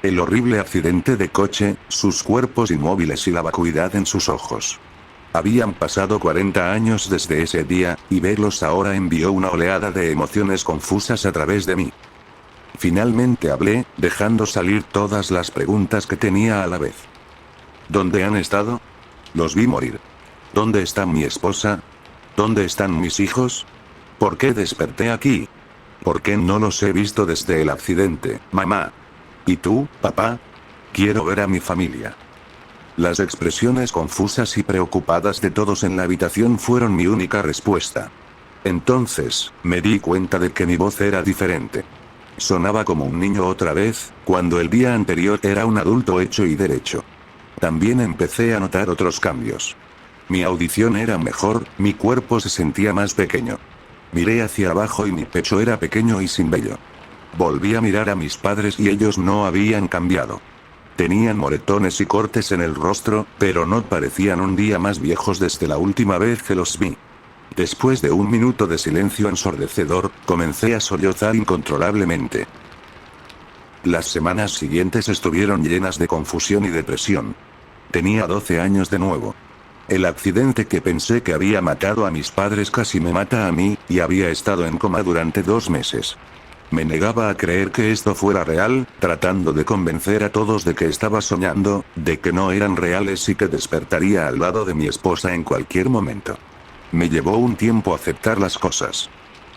C: El horrible accidente de coche, sus cuerpos inmóviles y la vacuidad en sus ojos. Habían pasado 40 años desde ese día, y verlos ahora envió una oleada de emociones confusas a través de mí. Finalmente hablé, dejando salir todas las preguntas que tenía a la vez. ¿Dónde han estado? Los vi morir. ¿Dónde está mi esposa? ¿Dónde están mis hijos? ¿Por qué desperté aquí? ¿Por qué no los he visto desde el accidente, mamá? ¿Y tú, papá? Quiero ver a mi familia. Las expresiones confusas y preocupadas de todos en la habitación fueron mi única respuesta. Entonces, me di cuenta de que mi voz era diferente. Sonaba como un niño otra vez, cuando el día anterior era un adulto hecho y derecho. También empecé a notar otros cambios. Mi audición era mejor, mi cuerpo se sentía más pequeño. Miré hacia abajo y mi pecho era pequeño y sin vello. Volví a mirar a mis padres y ellos no habían cambiado. Tenían moretones y cortes en el rostro, pero no parecían un día más viejos desde la última vez que los vi. Después de un minuto de silencio ensordecedor, comencé a sollozar incontrolablemente. Las semanas siguientes estuvieron llenas de confusión y depresión. Tenía 12 años de nuevo. El accidente que pensé que había matado a mis padres casi me mata a mí, y había estado en coma durante 2 meses. Me negaba a creer que esto fuera real, tratando de convencer a todos de que estaba soñando, de que no eran reales y que despertaría al lado de mi esposa en cualquier momento. Me llevó un tiempo aceptar las cosas.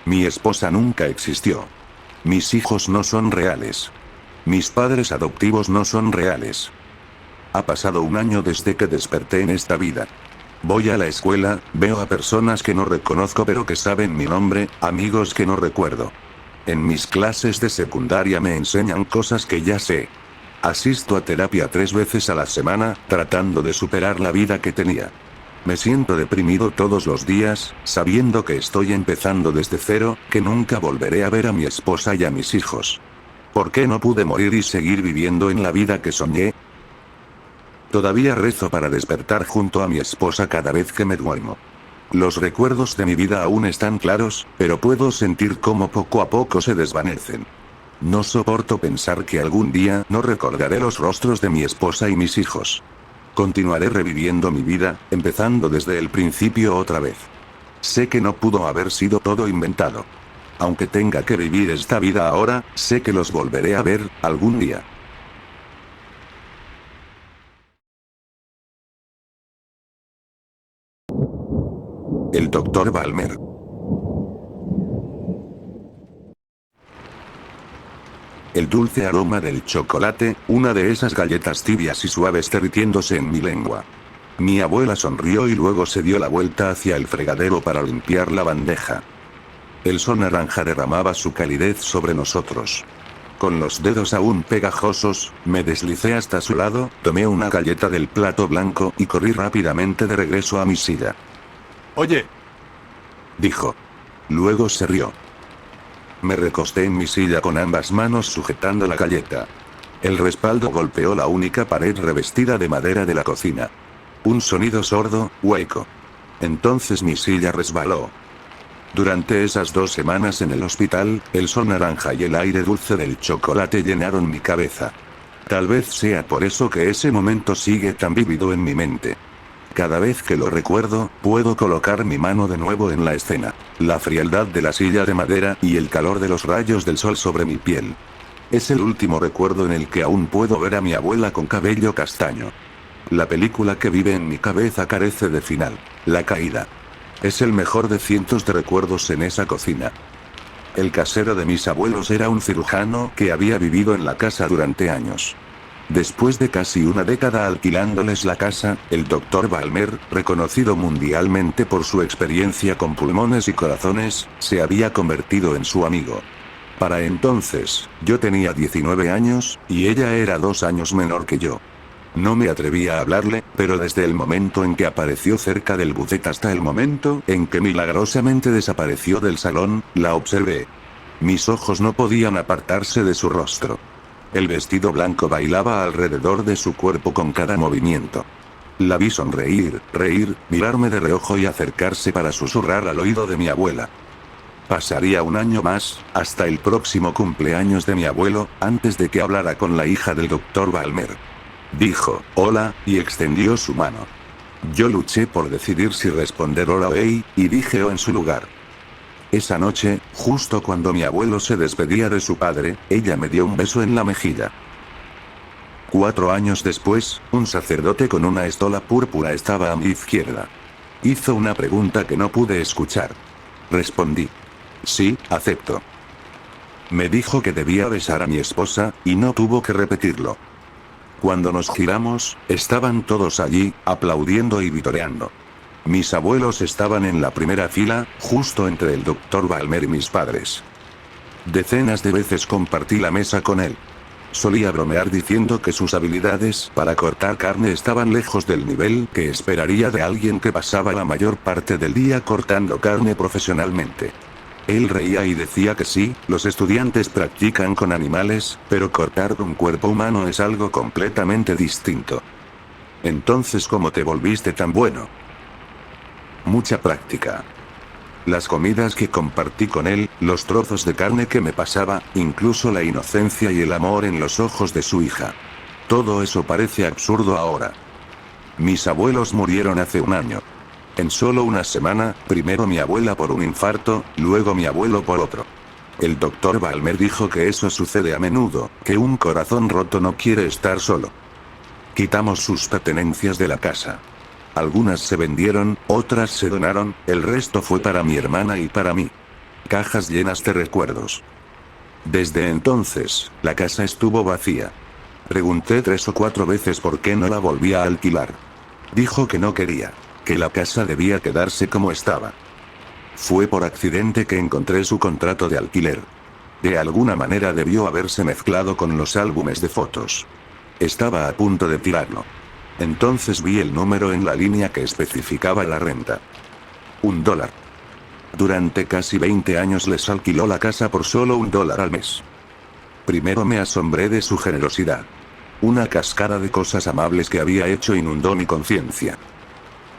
C: Mi esposa nunca existió. Mis hijos no son reales. Mis padres adoptivos no son reales. Ha pasado 1 año desde que desperté en esta vida. Voy a la escuela, veo a personas que no reconozco pero que saben mi nombre, amigos que no recuerdo. En mis clases de secundaria me enseñan cosas que ya sé. Asisto a terapia 3 veces a la semana, tratando de superar la vida que tenía. Me siento deprimido todos los días, sabiendo que estoy empezando desde cero, que nunca volveré a ver a mi esposa y a mis hijos. ¿Por qué no pude morir y seguir viviendo en la vida que soñé? Todavía rezo para despertar junto a mi esposa cada vez que me duermo. Los recuerdos de mi vida aún están claros, pero puedo sentir cómo poco a poco se desvanecen. No soporto pensar que algún día no recordaré los rostros de mi esposa y mis hijos. Continuaré reviviendo mi vida, empezando desde el principio otra vez. Sé que no pudo haber sido todo inventado. Aunque tenga que vivir esta vida ahora, sé que los volveré a ver, algún día. El Dr. Balmer. El dulce aroma del chocolate, una de esas galletas tibias y suaves derritiéndose en mi lengua. Mi abuela sonrió y luego se dio la vuelta hacia el fregadero para limpiar la bandeja. El sol naranja derramaba su calidez sobre nosotros. Con los dedos aún pegajosos, me deslicé hasta su lado, tomé una galleta del plato blanco y corrí rápidamente de regreso a mi silla.
B: Oye,
C: dijo. Luego se rió. Me recosté en mi silla con ambas manos sujetando la galleta. El respaldo golpeó la única pared revestida de madera de la cocina. Un sonido sordo, hueco. Entonces mi silla resbaló. Durante esas 2 semanas en el hospital, el sol naranja y el aire dulce del chocolate llenaron mi cabeza. Tal vez sea por eso que ese momento sigue tan vívido en mi mente. Cada vez que lo recuerdo, puedo colocar mi mano de nuevo en la escena. La frialdad de la silla de madera y el calor de los rayos del sol sobre mi piel. Es el último recuerdo en el que aún puedo ver a mi abuela con cabello castaño. La película que vive en mi cabeza carece de final. La caída. Es el mejor de cientos de recuerdos en esa cocina. El casero de mis abuelos era un cirujano que había vivido en la casa durante años. Después de casi una década alquilándoles la casa, el Dr. Balmer, reconocido mundialmente por su experiencia con pulmones y corazones, se había convertido en su amigo. Para entonces, yo tenía 19 años, y ella era 2 años menor que yo. No me atrevía a hablarle, pero desde el momento en que apareció cerca del buffet hasta el momento en que milagrosamente desapareció del salón, la observé. Mis ojos no podían apartarse de su rostro. El vestido blanco bailaba alrededor de su cuerpo con cada movimiento. La vi sonreír, reír, mirarme de reojo y acercarse para susurrar al oído de mi abuela. Pasaría un año más, hasta el próximo cumpleaños de mi abuelo, antes de que hablara con la hija del Dr. Balmer. Dijo, hola, y extendió su mano. Yo luché por decidir si responder hola o hey, y dije o en su lugar. Esa noche, justo cuando mi abuelo se despedía de su padre, ella me dio un beso en la mejilla. 4 años después, un sacerdote con una estola púrpura estaba a mi izquierda. Hizo una pregunta que no pude escuchar. Respondí. Sí, acepto. Me dijo que debía besar a mi esposa, y no tuvo que repetirlo. Cuando nos giramos, estaban todos allí, aplaudiendo y vitoreando. Mis abuelos estaban en la primera fila, justo entre el Dr. Balmer y mis padres. Decenas de veces compartí la mesa con él. Solía bromear diciendo que sus habilidades para cortar carne estaban lejos del nivel que esperaría de alguien que pasaba la mayor parte del día cortando carne profesionalmente. Él reía y decía que sí, los estudiantes practican con animales, pero cortar un cuerpo humano es algo completamente distinto. Entonces, ¿cómo te volviste tan bueno? Mucha práctica. Las comidas que compartí con él, los trozos de carne que me pasaba, incluso la inocencia y el amor en los ojos de su hija. Todo eso parece absurdo ahora. Mis abuelos murieron hace un año. En solo una semana, primero mi abuela por un infarto, luego mi abuelo por otro. El Dr. Balmer dijo que eso sucede a menudo, que un corazón roto no quiere estar solo. Quitamos sus pertenencias de la casa. Algunas se vendieron, otras se donaron, el resto fue para mi hermana y para mí. Cajas llenas de recuerdos. Desde entonces, la casa estuvo vacía. Pregunté 3 o 4 veces por qué no la volvía a alquilar. Dijo que no quería. Que la casa debía quedarse como estaba. Fue por accidente que encontré su contrato de alquiler. De alguna manera debió haberse mezclado con los álbumes de fotos. Estaba a punto de tirarlo. Entonces vi el número en la línea que especificaba la renta. $1. Durante casi 20 años les alquiló la casa por solo $1 al mes. Primero me asombré de su generosidad. Una cascada de cosas amables que había hecho inundó mi conciencia.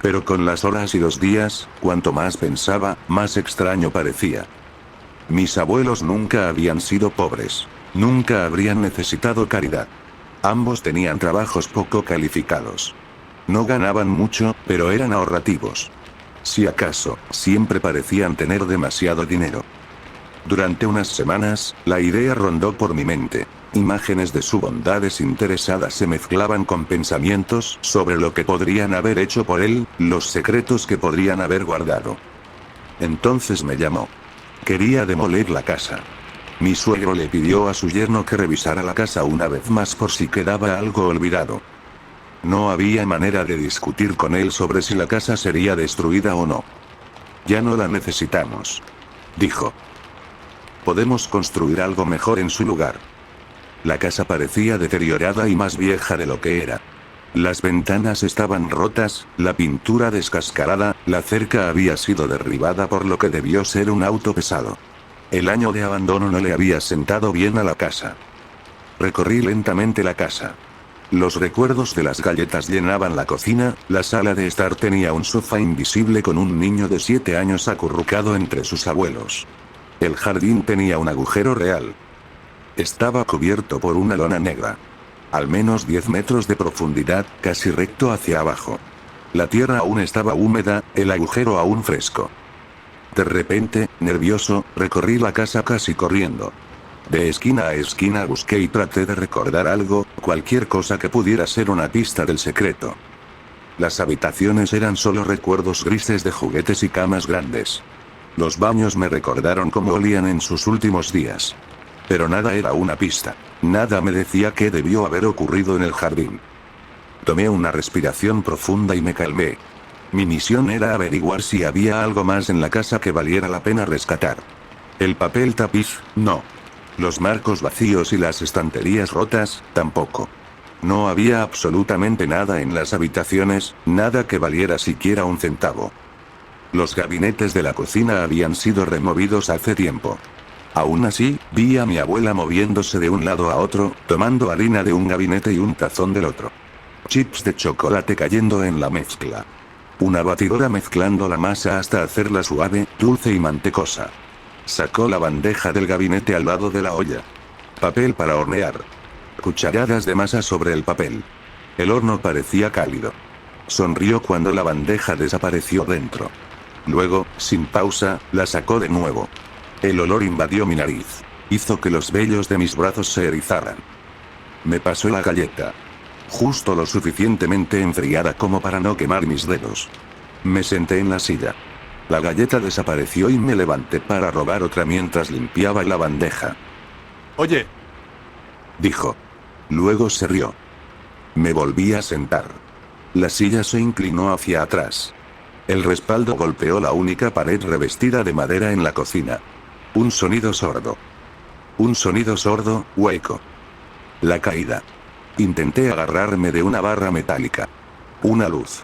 C: Pero con las horas y los días, cuanto más pensaba, más extraño parecía. Mis abuelos nunca habían sido pobres. Nunca habrían necesitado caridad. Ambos tenían trabajos poco calificados. No ganaban mucho, pero eran ahorrativos. Si acaso, siempre parecían tener demasiado dinero. Durante unas semanas, la idea rondó por mi mente. Imágenes de su bondad desinteresada se mezclaban con pensamientos sobre lo que podrían haber hecho por él, los secretos que podrían haber guardado. Entonces me llamó. Quería demoler la casa. Mi suegro le pidió a su yerno que revisara la casa una vez más por si quedaba algo olvidado. No había manera de discutir con él sobre si la casa sería destruida o no. Ya no la necesitamos, dijo. Podemos construir algo mejor en su lugar. La casa parecía deteriorada y más vieja de lo que era. Las ventanas estaban rotas, la pintura descascarada, la cerca había sido derribada por lo que debió ser un auto pesado. El año de abandono no le había sentado bien a la casa. Recorrí lentamente la casa. Los recuerdos de las galletas llenaban la cocina, la sala de estar tenía un sofá invisible con un niño de 7 años acurrucado entre sus abuelos. El jardín tenía un agujero real. Estaba cubierto por una lona negra. Al menos 10 metros de profundidad, casi recto hacia abajo. La tierra aún estaba húmeda, el agujero aún fresco. De repente, nervioso, recorrí la casa casi corriendo. De esquina a esquina busqué y traté de recordar algo, cualquier cosa que pudiera ser una pista del secreto. Las habitaciones eran solo recuerdos grises de juguetes y camas grandes. Los baños me recordaron cómo olían en sus últimos días. Pero nada era una pista. Nada me decía qué debió haber ocurrido en el jardín. Tomé una respiración profunda y me calmé. Mi misión era averiguar si había algo más en la casa que valiera la pena rescatar. El papel tapiz, no. Los marcos vacíos y las estanterías rotas, tampoco. No había absolutamente nada en las habitaciones, nada que valiera siquiera un centavo. Los gabinetes de la cocina habían sido removidos hace tiempo. Aún así, vi a mi abuela moviéndose de un lado a otro, tomando harina de un gabinete y un tazón del otro. Chips de chocolate cayendo en la mezcla. Una batidora mezclando la masa hasta hacerla suave, dulce y mantecosa. Sacó la bandeja del gabinete al lado de la olla. Papel para hornear. Cucharadas de masa sobre el papel. El horno parecía cálido. Sonrió cuando la bandeja desapareció dentro. Luego, sin pausa, la sacó de nuevo. El olor invadió mi nariz. Hizo que los vellos de mis brazos se erizaran. Me pasó la galleta. Justo lo suficientemente enfriada como para no quemar mis dedos. Me senté en la silla. La galleta desapareció y me levanté para robar otra mientras limpiaba la bandeja.
D: Oye,
C: dijo. Luego se rió. Me volví a sentar. La silla se inclinó hacia atrás. El respaldo golpeó la única pared revestida de madera en la cocina. Un sonido sordo. Un sonido sordo, hueco. La caída. Intenté agarrarme de una barra metálica. Una luz.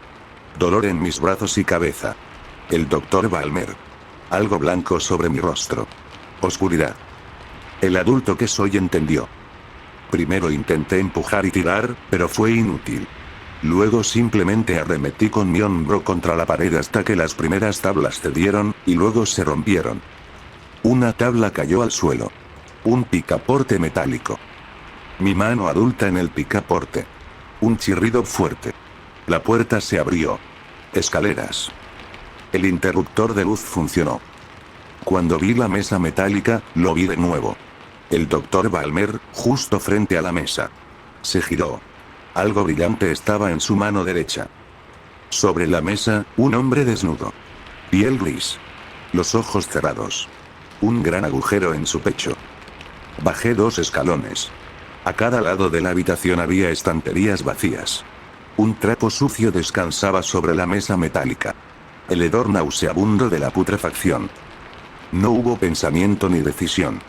C: Dolor en mis brazos y cabeza. El doctor Balmer. Algo blanco sobre mi rostro. Oscuridad. El adulto que soy entendió. Primero intenté empujar y tirar, pero fue inútil. Luego simplemente arremetí con mi hombro contra la pared hasta que las primeras tablas cedieron, y luego se rompieron. Una tabla cayó al suelo. Un picaporte metálico. Mi mano adulta en el picaporte. Un chirrido fuerte. La puerta se abrió. Escaleras. El interruptor de luz funcionó. Cuando vi la mesa metálica, lo vi de nuevo. El doctor Balmer, justo frente a la mesa. Se giró. Algo brillante estaba en su mano derecha. Sobre la mesa, un hombre desnudo. Piel gris. Los ojos cerrados. Un gran agujero en su pecho. Bajé 2 escalones. A cada lado de la habitación había estanterías vacías. Un trapo sucio descansaba sobre la mesa metálica. El hedor nauseabundo de la putrefacción. No hubo pensamiento ni decisión.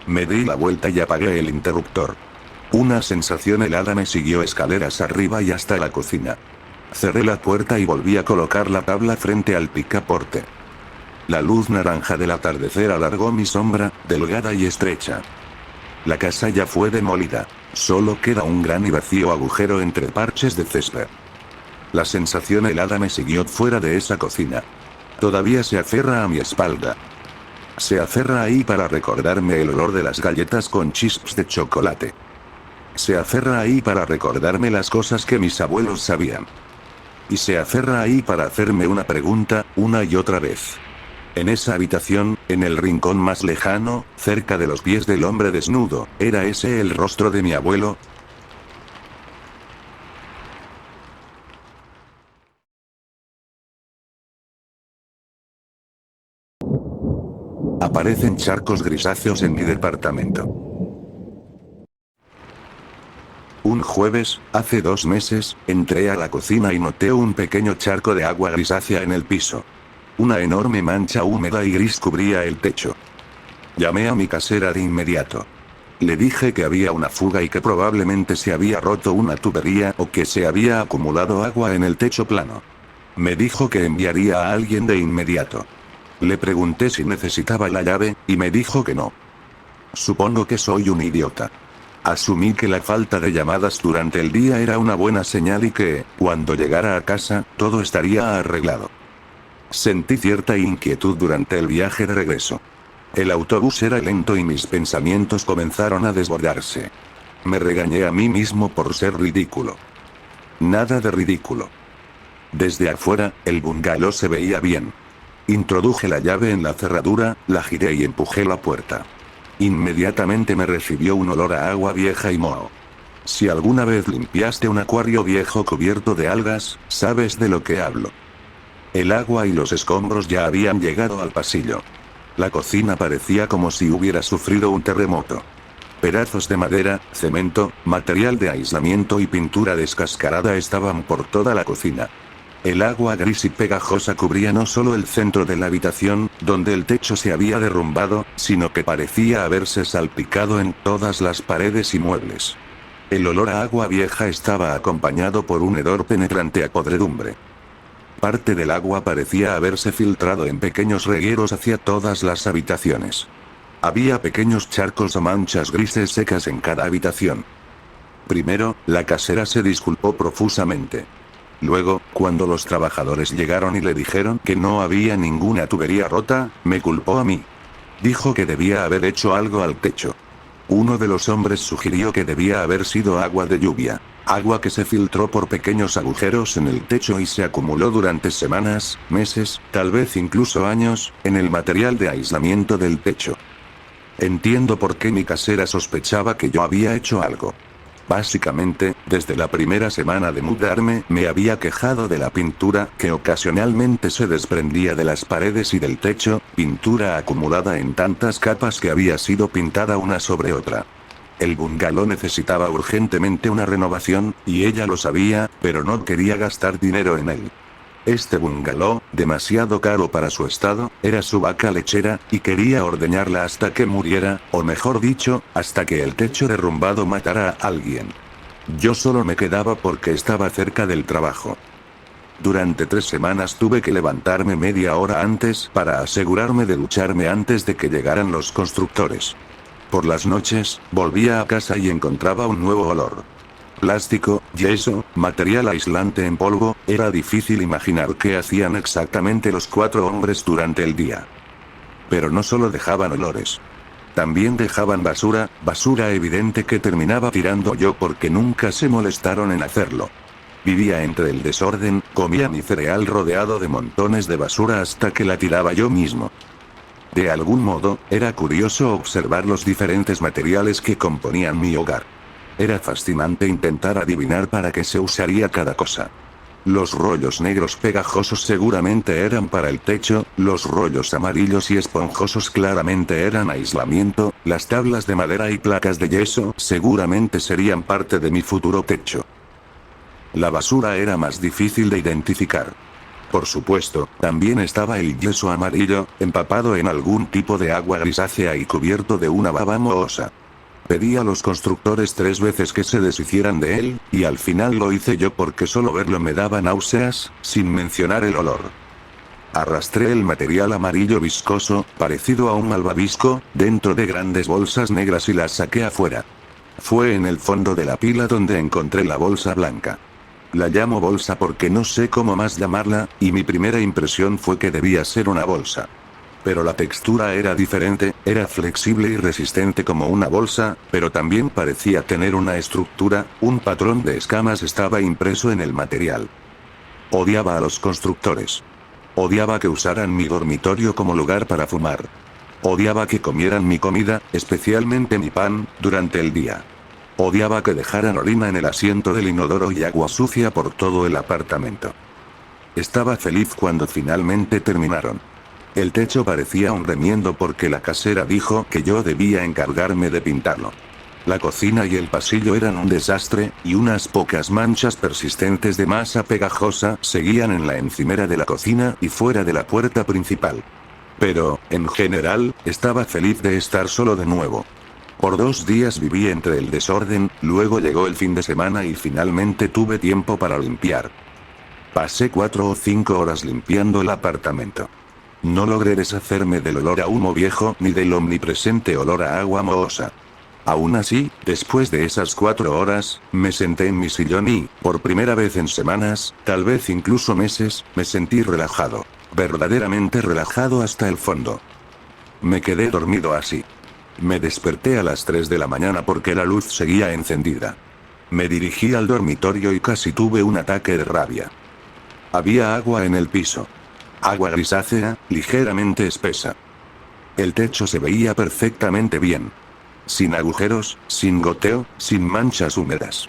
C: Me di la vuelta y apagué el interruptor. Una sensación helada me siguió escaleras arriba y hasta la cocina. Cerré la puerta y volví a colocar la tabla frente al picaporte. La luz naranja del atardecer alargó mi sombra, delgada y estrecha. La casa ya fue demolida. Solo queda un gran y vacío agujero entre parches de césped. La sensación helada me siguió fuera de esa cocina. Todavía se aferra a mi espalda. Se aferra ahí para recordarme el olor de las galletas con chips de chocolate. Se aferra ahí para recordarme las cosas que mis abuelos sabían. Y se aferra ahí para hacerme una pregunta, una y otra vez. En esa habitación, en el rincón más lejano, cerca de los pies del hombre desnudo, ¿era ese el rostro de mi abuelo? Aparecen charcos grisáceos en mi departamento. Un jueves, hace 2 meses, entré a la cocina y noté un pequeño charco de agua grisácea en el piso. Una enorme mancha húmeda y gris cubría el techo. Llamé a mi casera de inmediato. Le dije que había una fuga y que probablemente se había roto una tubería o que se había acumulado agua en el techo plano. Me dijo que enviaría a alguien de inmediato. Le pregunté si necesitaba la llave, y me dijo que no. Supongo que soy un idiota. Asumí que la falta de llamadas durante el día era una buena señal y que, cuando llegara a casa, todo estaría arreglado. Sentí cierta inquietud durante el viaje de regreso. El autobús era lento y mis pensamientos comenzaron a desbordarse. Me regañé a mí mismo por ser ridículo. Nada de ridículo. Desde afuera, el bungalow se veía bien. Introduje la llave en la cerradura, la giré y empujé la puerta. Inmediatamente me recibió un olor a agua vieja y moho. Si alguna vez limpiaste un acuario viejo cubierto de algas, sabes de lo que hablo. El agua y los escombros ya habían llegado al pasillo. La cocina parecía como si hubiera sufrido un terremoto. Pedazos de madera, cemento, material de aislamiento y pintura descascarada estaban por toda la cocina. El agua gris y pegajosa cubría no solo el centro de la habitación, donde el techo se había derrumbado, sino que parecía haberse salpicado en todas las paredes y muebles. El olor a agua vieja estaba acompañado por un hedor penetrante a podredumbre. Parte del agua parecía haberse filtrado en pequeños regueros hacia todas las habitaciones. Había pequeños charcos o manchas grises secas en cada habitación. Primero, la casera se disculpó profusamente. Luego, cuando los trabajadores llegaron y le dijeron que no había ninguna tubería rota, me culpó a mí. Dijo que debía haber hecho algo al techo. Uno de los hombres sugirió que debía haber sido agua de lluvia. Agua que se filtró por pequeños agujeros en el techo y se acumuló durante semanas, meses, tal vez incluso años, en el material de aislamiento del techo. Entiendo por qué mi casera sospechaba que yo había hecho algo. Básicamente, desde la primera semana de mudarme, me había quejado de la pintura que ocasionalmente se desprendía de las paredes y del techo, pintura acumulada en tantas capas que había sido pintada una sobre otra. El bungalow necesitaba urgentemente una renovación, y ella lo sabía, pero no quería gastar dinero en él. Este bungalow, demasiado caro para su estado, era su vaca lechera, y quería ordeñarla hasta que muriera, o mejor dicho, hasta que el techo derrumbado matara a alguien. Yo solo me quedaba porque estaba cerca del trabajo. Durante 3 semanas tuve que levantarme media hora antes para asegurarme de ducharme antes de que llegaran los constructores. Por las noches, volvía a casa y encontraba un nuevo olor. Plástico, yeso, material aislante en polvo, era difícil imaginar qué hacían exactamente los 4 hombres durante el día. Pero no solo dejaban olores. También dejaban basura evidente que terminaba tirando yo porque nunca se molestaron en hacerlo. Vivía entre el desorden, comía mi cereal rodeado de montones de basura hasta que la tiraba yo mismo. De algún modo, era curioso observar los diferentes materiales que componían mi hogar. Era fascinante intentar adivinar para qué se usaría cada cosa. Los rollos negros pegajosos seguramente eran para el techo, los rollos amarillos y esponjosos claramente eran aislamiento, las tablas de madera y placas de yeso seguramente serían parte de mi futuro techo. La basura era más difícil de identificar. Por supuesto, también estaba el yeso amarillo, empapado en algún tipo de agua grisácea y cubierto de una baba mohosa. Pedí a los constructores 3 veces que se deshicieran de él, y al final lo hice yo porque solo verlo me daba náuseas, sin mencionar el olor. Arrastré el material amarillo viscoso, parecido a un malvavisco, dentro de grandes bolsas negras y las saqué afuera. Fue en el fondo de la pila donde encontré la bolsa blanca. La llamo bolsa porque no sé cómo más llamarla, y mi primera impresión fue que debía ser una bolsa. Pero la textura era diferente, era flexible y resistente como una bolsa, pero también parecía tener una estructura, un patrón de escamas estaba impreso en el material. Odiaba a los constructores. Odiaba que usaran mi dormitorio como lugar para fumar. Odiaba que comieran mi comida, especialmente mi pan, durante el día. Odiaba que dejaran orina en el asiento del inodoro y agua sucia por todo el apartamento. Estaba feliz cuando finalmente terminaron. El techo parecía un remiendo porque la casera dijo que yo debía encargarme de pintarlo. La cocina y el pasillo eran un desastre, y unas pocas manchas persistentes de masa pegajosa seguían en la encimera de la cocina y fuera de la puerta principal. Pero, en general, estaba feliz de estar solo de nuevo. Por 2 días viví entre el desorden, luego llegó el fin de semana y finalmente tuve tiempo para limpiar. Pasé 4 o 5 horas limpiando el apartamento. No logré deshacerme del olor a humo viejo ni del omnipresente olor a agua mohosa. Aún así, después de esas 4 horas, me senté en mi sillón y, por primera vez en semanas, tal vez incluso meses, me sentí relajado. Verdaderamente relajado hasta el fondo. Me quedé dormido así. Me desperté a las 3 de la mañana porque la luz seguía encendida. Me dirigí al dormitorio y casi tuve un ataque de rabia. Había agua en el piso. Agua grisácea, ligeramente espesa. El techo se veía perfectamente bien. Sin agujeros, sin goteo, sin manchas húmedas.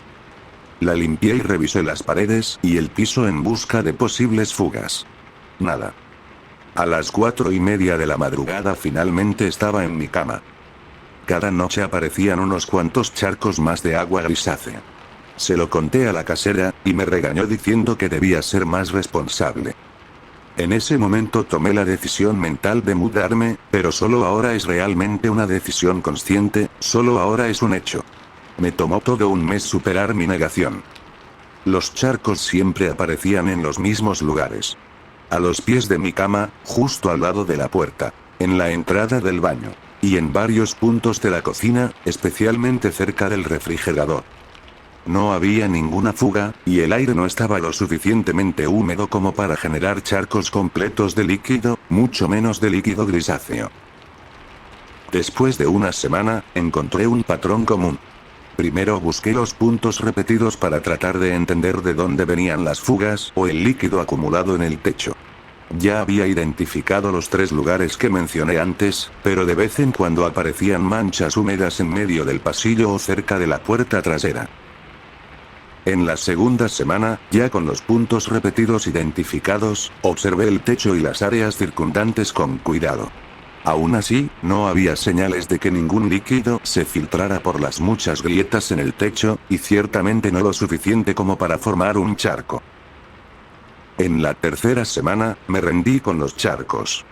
C: La limpié y revisé las paredes y el piso en busca de posibles fugas. Nada. A las 4:30 de la madrugada finalmente estaba en mi cama. Cada noche aparecían unos cuantos charcos más de agua grisácea. Se lo conté a la casera, y me regañó diciendo que debía ser más responsable. En ese momento tomé la decisión mental de mudarme, pero solo ahora es realmente una decisión consciente, solo ahora es un hecho. Me tomó todo un mes superar mi negación. Los charcos siempre aparecían en los mismos lugares. A los pies de mi cama, justo al lado de la puerta, en la entrada del baño, y en varios puntos de la cocina, especialmente cerca del refrigerador. No había ninguna fuga, y el aire no estaba lo suficientemente húmedo como para generar charcos completos de líquido, mucho menos de líquido grisáceo. Después de una semana, encontré un patrón común. Primero busqué los puntos repetidos para tratar de entender de dónde venían las fugas o el líquido acumulado en el techo. Ya había identificado los 3 lugares que mencioné antes, pero de vez en cuando aparecían manchas húmedas en medio del pasillo o cerca de la puerta trasera. En la segunda semana, ya con los puntos repetidos identificados, observé el techo y las áreas circundantes con cuidado. Aún así, no había señales de que ningún líquido se filtrara por las muchas grietas en el techo, y ciertamente no lo suficiente como para formar un charco. En la tercera semana, me rendí con los charcos.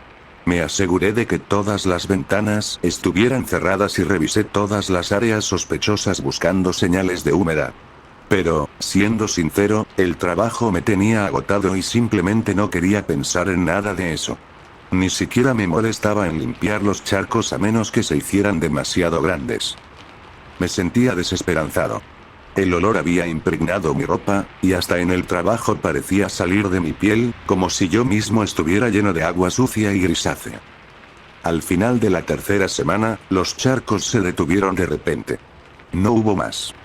C: Me aseguré de que todas las ventanas estuvieran cerradas y revisé todas las áreas sospechosas buscando señales de humedad. Pero, siendo sincero, el trabajo me tenía agotado y simplemente no quería pensar en nada de eso. Ni siquiera me molestaba en limpiar los charcos a menos que se hicieran demasiado grandes. Me sentía desesperanzado. El olor había impregnado mi ropa, y hasta en el trabajo parecía salir de mi piel, como si yo mismo estuviera lleno de agua sucia y grisácea. Al final de la tercera semana, los charcos se detuvieron de repente. No hubo más.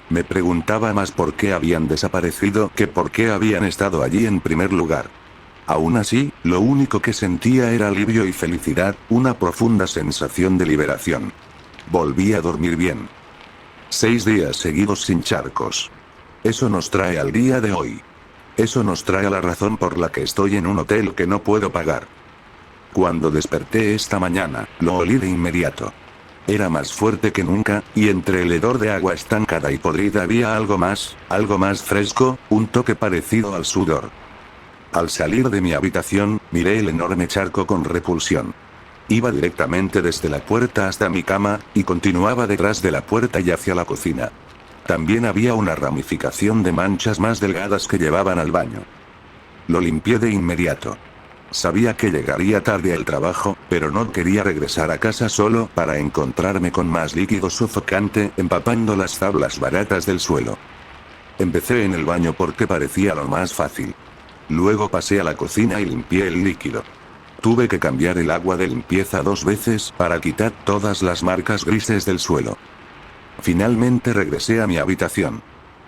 C: Me preguntaba más por qué habían desaparecido que por qué habían estado allí en primer lugar. Aún así, lo único que sentía era alivio y felicidad, una profunda sensación de liberación. Volví a dormir bien. 6 días seguidos sin charcos. Eso nos trae al día de hoy. Eso nos trae a la razón por la que estoy en un hotel que no puedo pagar. Cuando desperté esta mañana, lo olí de inmediato. Era más fuerte que nunca, y entre el hedor de agua estancada y podrida había algo más fresco, un toque parecido al sudor. Al salir de mi habitación, miré el enorme charco con repulsión. Iba directamente desde la puerta hasta mi cama, y continuaba detrás de la puerta y hacia la cocina. También había una ramificación de manchas más delgadas que llevaban al baño. Lo limpié de inmediato. Sabía que llegaría tarde al trabajo, pero no quería regresar a casa solo para encontrarme con más líquido sofocante empapando las tablas baratas del suelo. Empecé en el baño porque parecía lo más fácil. Luego pasé a la cocina y limpié el líquido. Tuve que cambiar el agua de limpieza 2 veces para quitar todas las marcas grises del suelo. Finalmente regresé a mi habitación.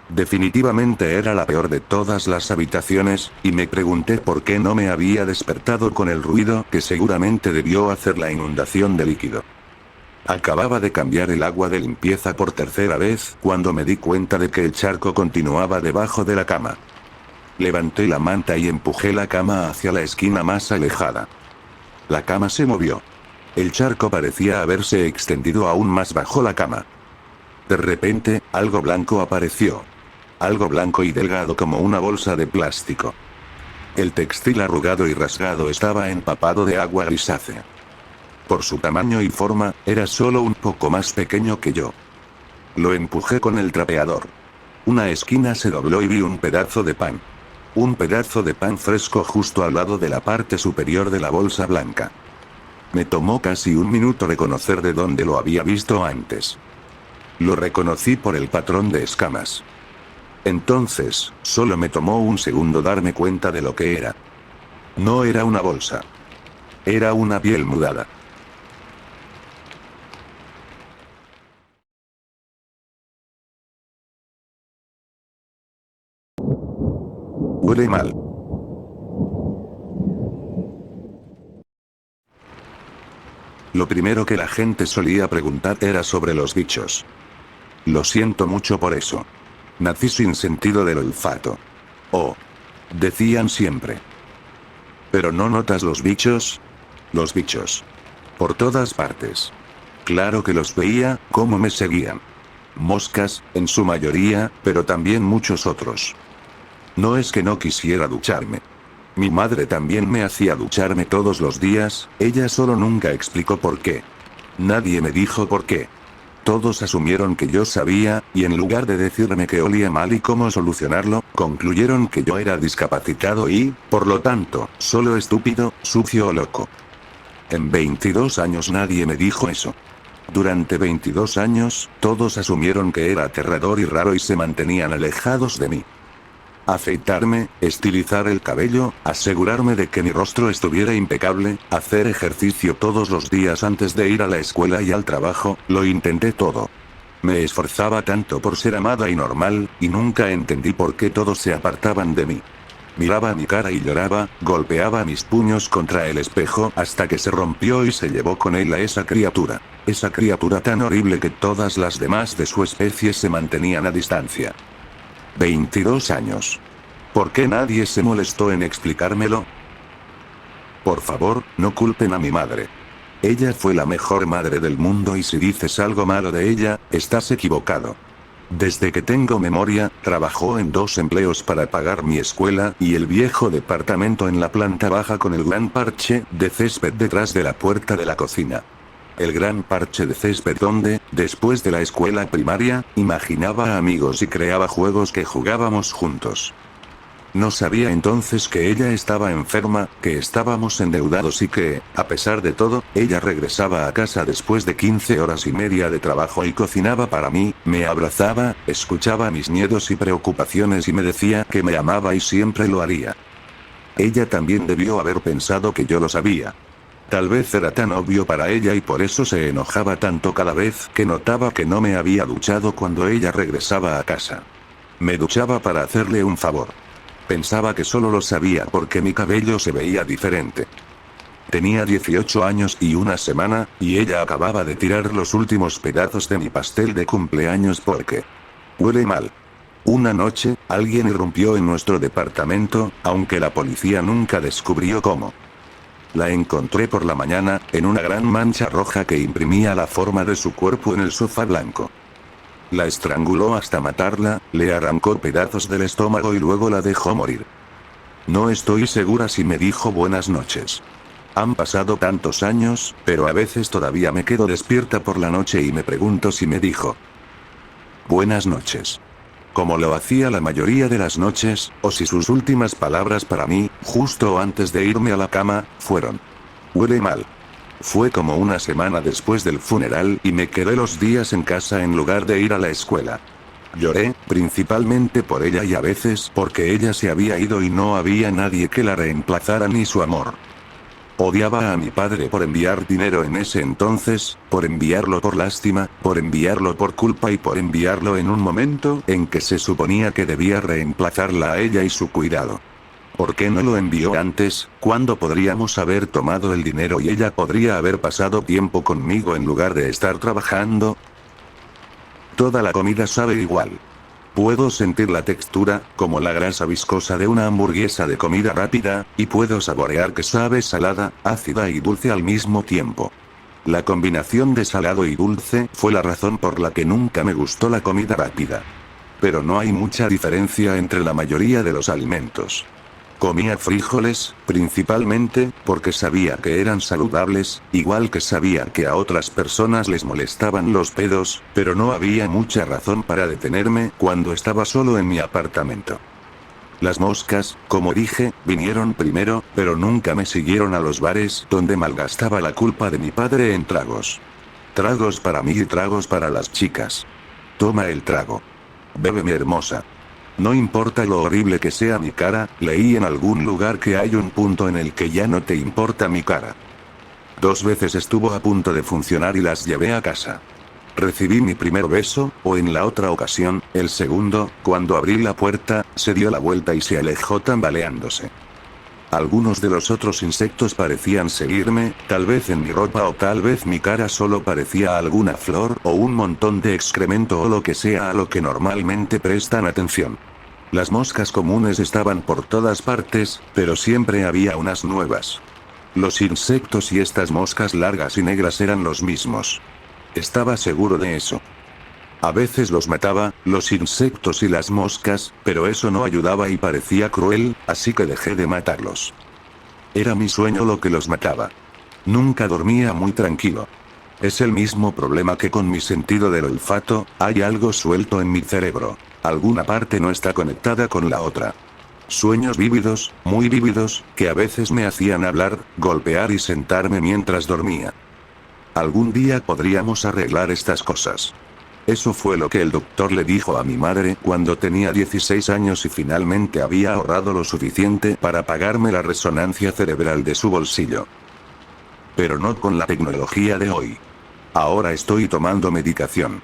C: Definitivamente era la peor de todas las habitaciones, y me pregunté por qué no me había despertado con el ruido que seguramente debió hacer la inundación de líquido. Acababa de cambiar el agua de limpieza por tercera vez cuando me di cuenta de que el charco continuaba debajo de la cama. Levanté la manta y empujé la cama hacia la esquina más alejada. La cama se movió. El charco parecía haberse extendido aún más bajo la cama. De repente, algo blanco apareció. Algo blanco y delgado como una bolsa de plástico. El textil arrugado y rasgado estaba empapado de agua grisácea. Por su tamaño y forma, era solo un poco más pequeño que yo. Lo empujé con el trapeador. Una esquina se dobló y vi un pedazo de pan. Un pedazo de pan fresco justo al lado de la parte superior de la bolsa blanca. Me tomó casi un minuto reconocer de dónde lo había visto antes. Lo reconocí por el patrón de escamas. Entonces, solo me tomó un segundo darme cuenta de lo que era. No era una bolsa. Era una piel mudada. Huele mal. Lo primero que la gente solía preguntar era sobre los bichos. Lo siento mucho por eso. Nací sin sentido del olfato. Oh. Decían siempre. ¿Pero no notas los bichos? Los bichos. Por todas partes. Claro que los veía, cómo me seguían. Moscas, en su mayoría, pero también muchos otros. No es que no quisiera ducharme. Mi madre también me hacía ducharme todos los días, ella solo nunca explicó por qué. Nadie me dijo por qué. Todos asumieron que yo sabía, y en lugar de decirme que olía mal y cómo solucionarlo, concluyeron que yo era discapacitado y, por lo tanto, solo estúpido, sucio o loco. En 22 años nadie me dijo eso. Durante 22 años, todos asumieron que era aterrador y raro y se mantenían alejados de mí. Afeitarme, estilizar el cabello, asegurarme de que mi rostro estuviera impecable, hacer ejercicio todos los días antes de ir a la escuela y al trabajo, lo intenté todo. Me esforzaba tanto por ser amada y normal, y nunca entendí por qué todos se apartaban de mí. Miraba mi cara y lloraba, golpeaba mis puños contra el espejo hasta que se rompió y se llevó con él a esa criatura. Esa criatura tan horrible que todas las demás de su especie se mantenían a distancia. 22 años. ¿Por qué nadie se molestó en explicármelo? Por favor, no culpen a mi madre. Ella fue la mejor madre del mundo y si dices algo malo de ella, estás equivocado. Desde que tengo memoria, trabajó en 2 empleos para pagar mi escuela y el viejo departamento en la planta baja con el gran parche de césped detrás de la puerta de la cocina. El gran parche de césped donde, después de la escuela primaria, imaginaba amigos y creaba juegos que jugábamos juntos. No sabía entonces que ella estaba enferma, que estábamos endeudados y que, a pesar de todo, ella regresaba a casa después de 15 horas y media de trabajo y cocinaba para mí, me abrazaba, escuchaba mis miedos y preocupaciones y me decía que me amaba y siempre lo haría. Ella también debió haber pensado que yo lo sabía. Tal vez era tan obvio para ella y por eso se enojaba tanto cada vez que notaba que no me había duchado cuando ella regresaba a casa. Me duchaba para hacerle un favor. Pensaba que solo lo sabía porque mi cabello se veía diferente. Tenía 18 años y una semana, y ella acababa de tirar los últimos pedazos de mi pastel de cumpleaños porque huele mal. Una noche, alguien irrumpió en nuestro departamento, aunque la policía nunca descubrió cómo. La encontré por la mañana, en una gran mancha roja que imprimía la forma de su cuerpo en el sofá blanco. La estranguló hasta matarla, le arrancó pedazos del estómago y luego la dejó morir. No estoy segura si me dijo buenas noches. Han pasado tantos años, pero a veces todavía me quedo despierta por la noche y me pregunto si me dijo buenas noches, como lo hacía la mayoría de las noches, o si sus últimas palabras para mí, justo antes de irme a la cama, fueron huele mal. Fue como una semana después del funeral y me quedé los días en casa en lugar de ir a la escuela. Lloré, principalmente por ella y a veces porque ella se había ido y no había nadie que la reemplazara ni su amor. Odiaba a mi padre por enviar dinero en ese entonces, por enviarlo por lástima, por enviarlo por culpa y por enviarlo en un momento en que se suponía que debía reemplazarla a ella y su cuidado. ¿Por qué no lo envió antes, cuando podríamos haber tomado el dinero y ella podría haber pasado tiempo conmigo en lugar de estar trabajando? Toda la comida sabe igual. Puedo sentir la textura, como la grasa viscosa de una hamburguesa de comida rápida, y puedo saborear que sabe salada, ácida y dulce al mismo tiempo. La combinación de salado y dulce fue la razón por la que nunca me gustó la comida rápida. Pero no hay mucha diferencia entre la mayoría de los alimentos. Comía frijoles, principalmente, porque sabía que eran saludables, igual que sabía que a otras personas les molestaban los pedos, pero no había mucha razón para detenerme cuando estaba solo en mi apartamento. Las moscas, como dije, vinieron primero, pero nunca me siguieron a los bares, donde malgastaba la culpa de mi padre en tragos. Tragos para mí y tragos para las chicas. Toma el trago. Bebe, mi hermosa. No importa lo horrible que sea mi cara, leí en algún lugar que hay un punto en el que ya no te importa mi cara. 2 veces estuvo a punto de funcionar y las llevé a casa. Recibí mi primer beso, o en la otra ocasión, el segundo, cuando abrí la puerta, se dio la vuelta y se alejó tambaleándose. Algunos de los otros insectos parecían seguirme, tal vez en mi ropa o tal vez mi cara solo parecía alguna flor o un montón de excremento o lo que sea a lo que normalmente prestan atención. Las moscas comunes estaban por todas partes, pero siempre había unas nuevas. Los insectos y estas moscas largas y negras eran los mismos. Estaba seguro de eso. A veces los mataba, los insectos y las moscas, pero eso no ayudaba y parecía cruel, así que dejé de matarlos. Era mi sueño lo que los mataba. Nunca dormía muy tranquilo. Es el mismo problema que con mi sentido del olfato, hay algo suelto en mi cerebro. Alguna parte no está conectada con la otra. Sueños vívidos, muy vívidos, que a veces me hacían hablar, golpear y sentarme mientras dormía. Algún día podríamos arreglar estas cosas. Eso fue lo que el doctor le dijo a mi madre cuando tenía 16 años y finalmente había ahorrado lo suficiente para pagarme la resonancia cerebral de su bolsillo. Pero no con la tecnología de hoy. Ahora estoy tomando medicación.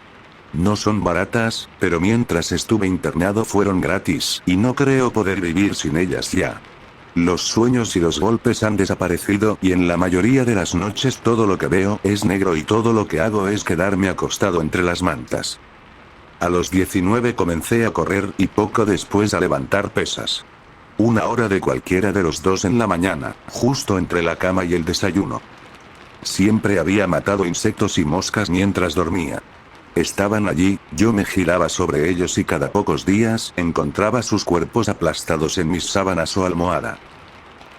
C: No son baratas, pero mientras estuve internado fueron gratis, y no creo poder vivir sin ellas ya. Los sueños y los golpes han desaparecido y en la mayoría de las noches todo lo que veo es negro y todo lo que hago es quedarme acostado entre las mantas. A los 19 comencé a correr y poco después a levantar pesas. 1 hora de cualquiera de los dos en la mañana, justo entre la cama y el desayuno. Siempre había matado insectos y moscas mientras dormía. Estaban allí, yo me giraba sobre ellos y cada pocos días encontraba sus cuerpos aplastados en mis sábanas o almohada.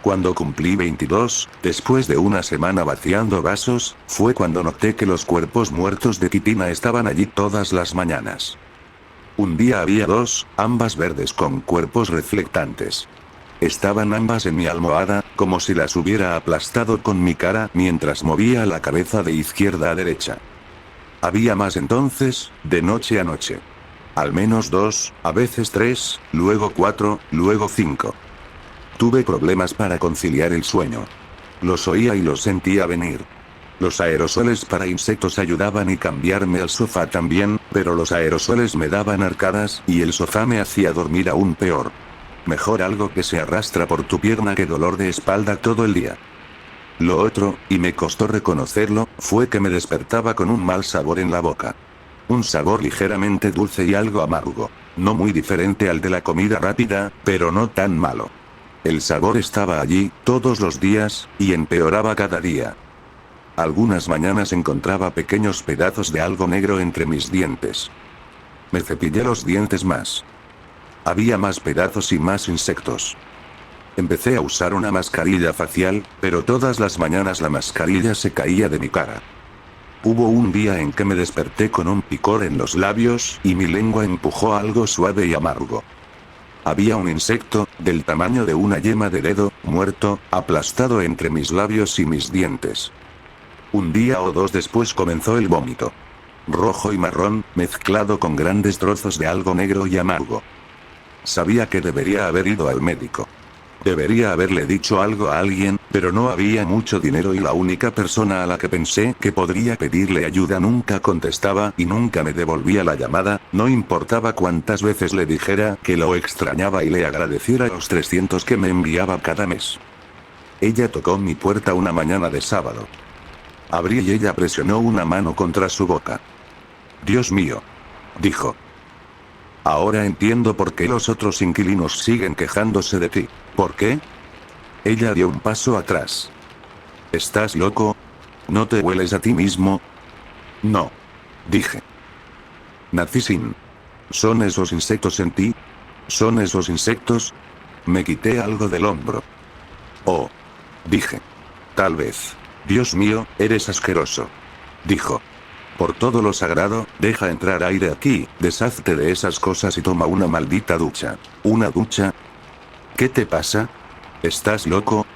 C: Cuando cumplí 22, después de una semana vaciando vasos, fue cuando noté que los cuerpos muertos de Titina estaban allí todas las mañanas. Un día había 2, ambas verdes con cuerpos reflectantes. Estaban ambas en mi almohada, como si las hubiera aplastado con mi cara mientras movía la cabeza de izquierda a derecha. Había más entonces, de noche a noche. Al menos 2, a veces 3, luego 4, luego 5. Tuve problemas para conciliar el sueño. Los oía y los sentía venir. Los aerosoles para insectos ayudaban y cambiarme al sofá también, pero los aerosoles me daban arcadas y el sofá me hacía dormir aún peor. Mejor algo que se arrastra por tu pierna que dolor de espalda todo el día. Lo otro, y me costó reconocerlo, fue que me despertaba con un mal sabor en la boca. Un sabor ligeramente dulce y algo amargo. No muy diferente al de la comida rápida, pero no tan malo. El sabor estaba allí, todos los días, y empeoraba cada día. Algunas mañanas encontraba pequeños pedazos de algo negro entre mis dientes. Me cepillé los dientes más. Había más pedazos y más insectos. Empecé a usar una mascarilla facial, pero todas las mañanas la mascarilla se caía de mi cara. Hubo un día en que me desperté con un picor en los labios y mi lengua empujó algo suave y amargo. Había un insecto, del tamaño de una yema de dedo, muerto, aplastado entre mis labios y mis dientes. Un día o 2 después comenzó el vómito. Rojo y marrón, mezclado con grandes trozos de algo negro y amargo. Sabía que debería haber ido al médico. Debería haberle dicho algo a alguien, pero no había mucho dinero y la única persona a la que pensé que podría pedirle ayuda nunca contestaba y nunca me devolvía la llamada, no importaba cuántas veces le dijera que lo extrañaba y le agradeciera los 300 que me enviaba cada mes. Ella tocó mi puerta una mañana de sábado. Abrí y ella presionó una mano contra su boca. «Dios mío», dijo. «Ahora entiendo por qué los otros inquilinos siguen quejándose de ti. ¿Por qué?» Ella dio un paso atrás. «¿Estás loco? ¿No te hueles a ti mismo?» «No», dije. «Nací sin. ¿Son esos insectos en ti? ¿Son esos insectos?» Me quité algo del hombro. «Oh», dije. «Tal vez. Dios mío, eres asqueroso», dijo. «Por todo lo sagrado, deja entrar aire aquí, deshazte de esas cosas y toma una maldita ducha». «¿Una ducha? ¿Qué te pasa? ¿Estás loco?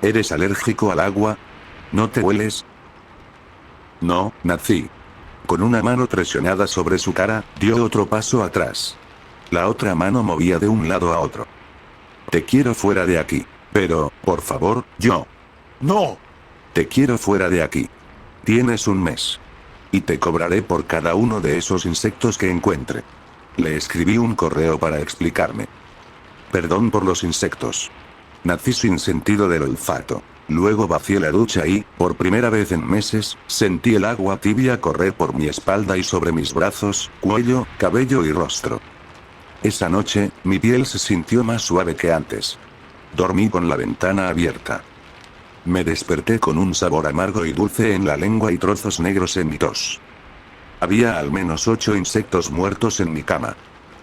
C: ¿Eres alérgico al agua? ¿No te hueles?» «No, nací». Con una mano presionada sobre su cara, dio otro paso atrás. La otra mano movía de un lado a otro. Te quiero fuera de aquí. Pero, por favor, yo.
D: No.
C: Te quiero fuera de aquí. Tienes un mes. Y te cobraré por cada uno de esos insectos que encuentre. Le escribí un correo para explicarme. Perdón por los insectos. Nací sin sentido del olfato. Luego vacié la ducha y, por primera vez en meses, sentí el agua tibia correr por mi espalda y sobre mis brazos, cuello, cabello y rostro. Esa noche, mi piel se sintió más suave que antes. Dormí con la ventana abierta. Me desperté con un sabor amargo y dulce en la lengua y trozos negros en mi tos. Había al menos 8 insectos muertos en mi cama.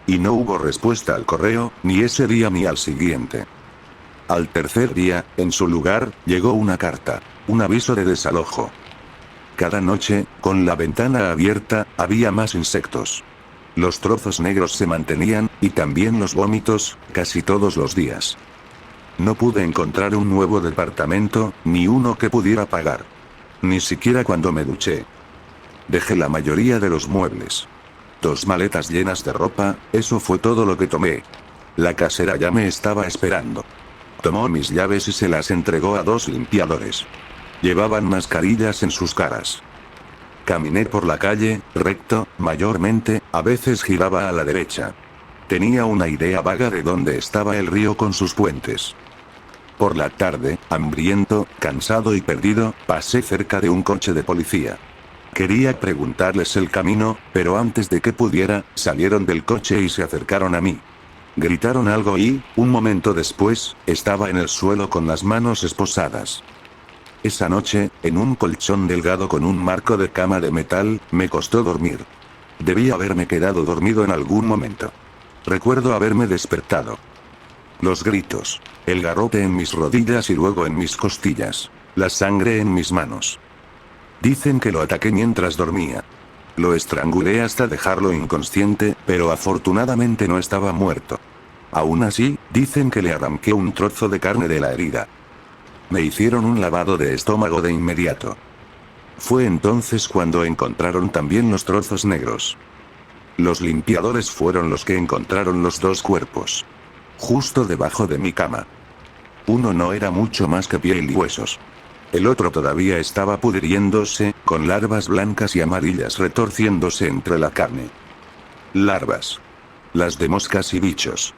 C: Y no hubo respuesta al correo, ni ese día ni al siguiente. Al tercer día, en su lugar, llegó una carta, un aviso de desalojo. Cada noche, con la ventana abierta, había más insectos. Los trozos negros se mantenían, y también los vómitos, casi todos los días. No pude encontrar un nuevo departamento, ni uno que pudiera pagar. Ni siquiera cuando me duché. Dejé la mayoría de los muebles. 2 maletas llenas de ropa, eso fue todo lo que tomé. La casera ya me estaba esperando. Tomó mis llaves y se las entregó a 2 limpiadores. Llevaban mascarillas en sus caras. Caminé por la calle, recto, mayormente, a veces giraba a la derecha. Tenía una idea vaga de dónde estaba el río con sus puentes. Por la tarde, hambriento, cansado y perdido, pasé cerca de un coche de policía. Quería preguntarles el camino, pero antes de que pudiera, salieron del coche y se acercaron a mí. Gritaron algo y, un momento después, estaba en el suelo con las manos esposadas. Esa noche, en un colchón delgado con un marco de cama de metal, me costó dormir. Debí haberme quedado dormido en algún momento. Recuerdo haberme despertado. Los gritos, el garrote en mis rodillas y luego en mis costillas, la sangre en mis manos. Dicen que lo ataqué mientras dormía. Lo estrangulé hasta dejarlo inconsciente, pero afortunadamente no estaba muerto. Aún así, dicen que le arranqué un trozo de carne de la herida. Me hicieron un lavado de estómago de inmediato. Fue entonces cuando encontraron también los trozos negros. Los limpiadores fueron los que encontraron los 2 cuerpos. Justo debajo de mi cama. Uno no era mucho más que piel y huesos. El otro todavía estaba pudriéndose, con larvas blancas y amarillas retorciéndose entre la carne. Larvas. Las de moscas y bichos.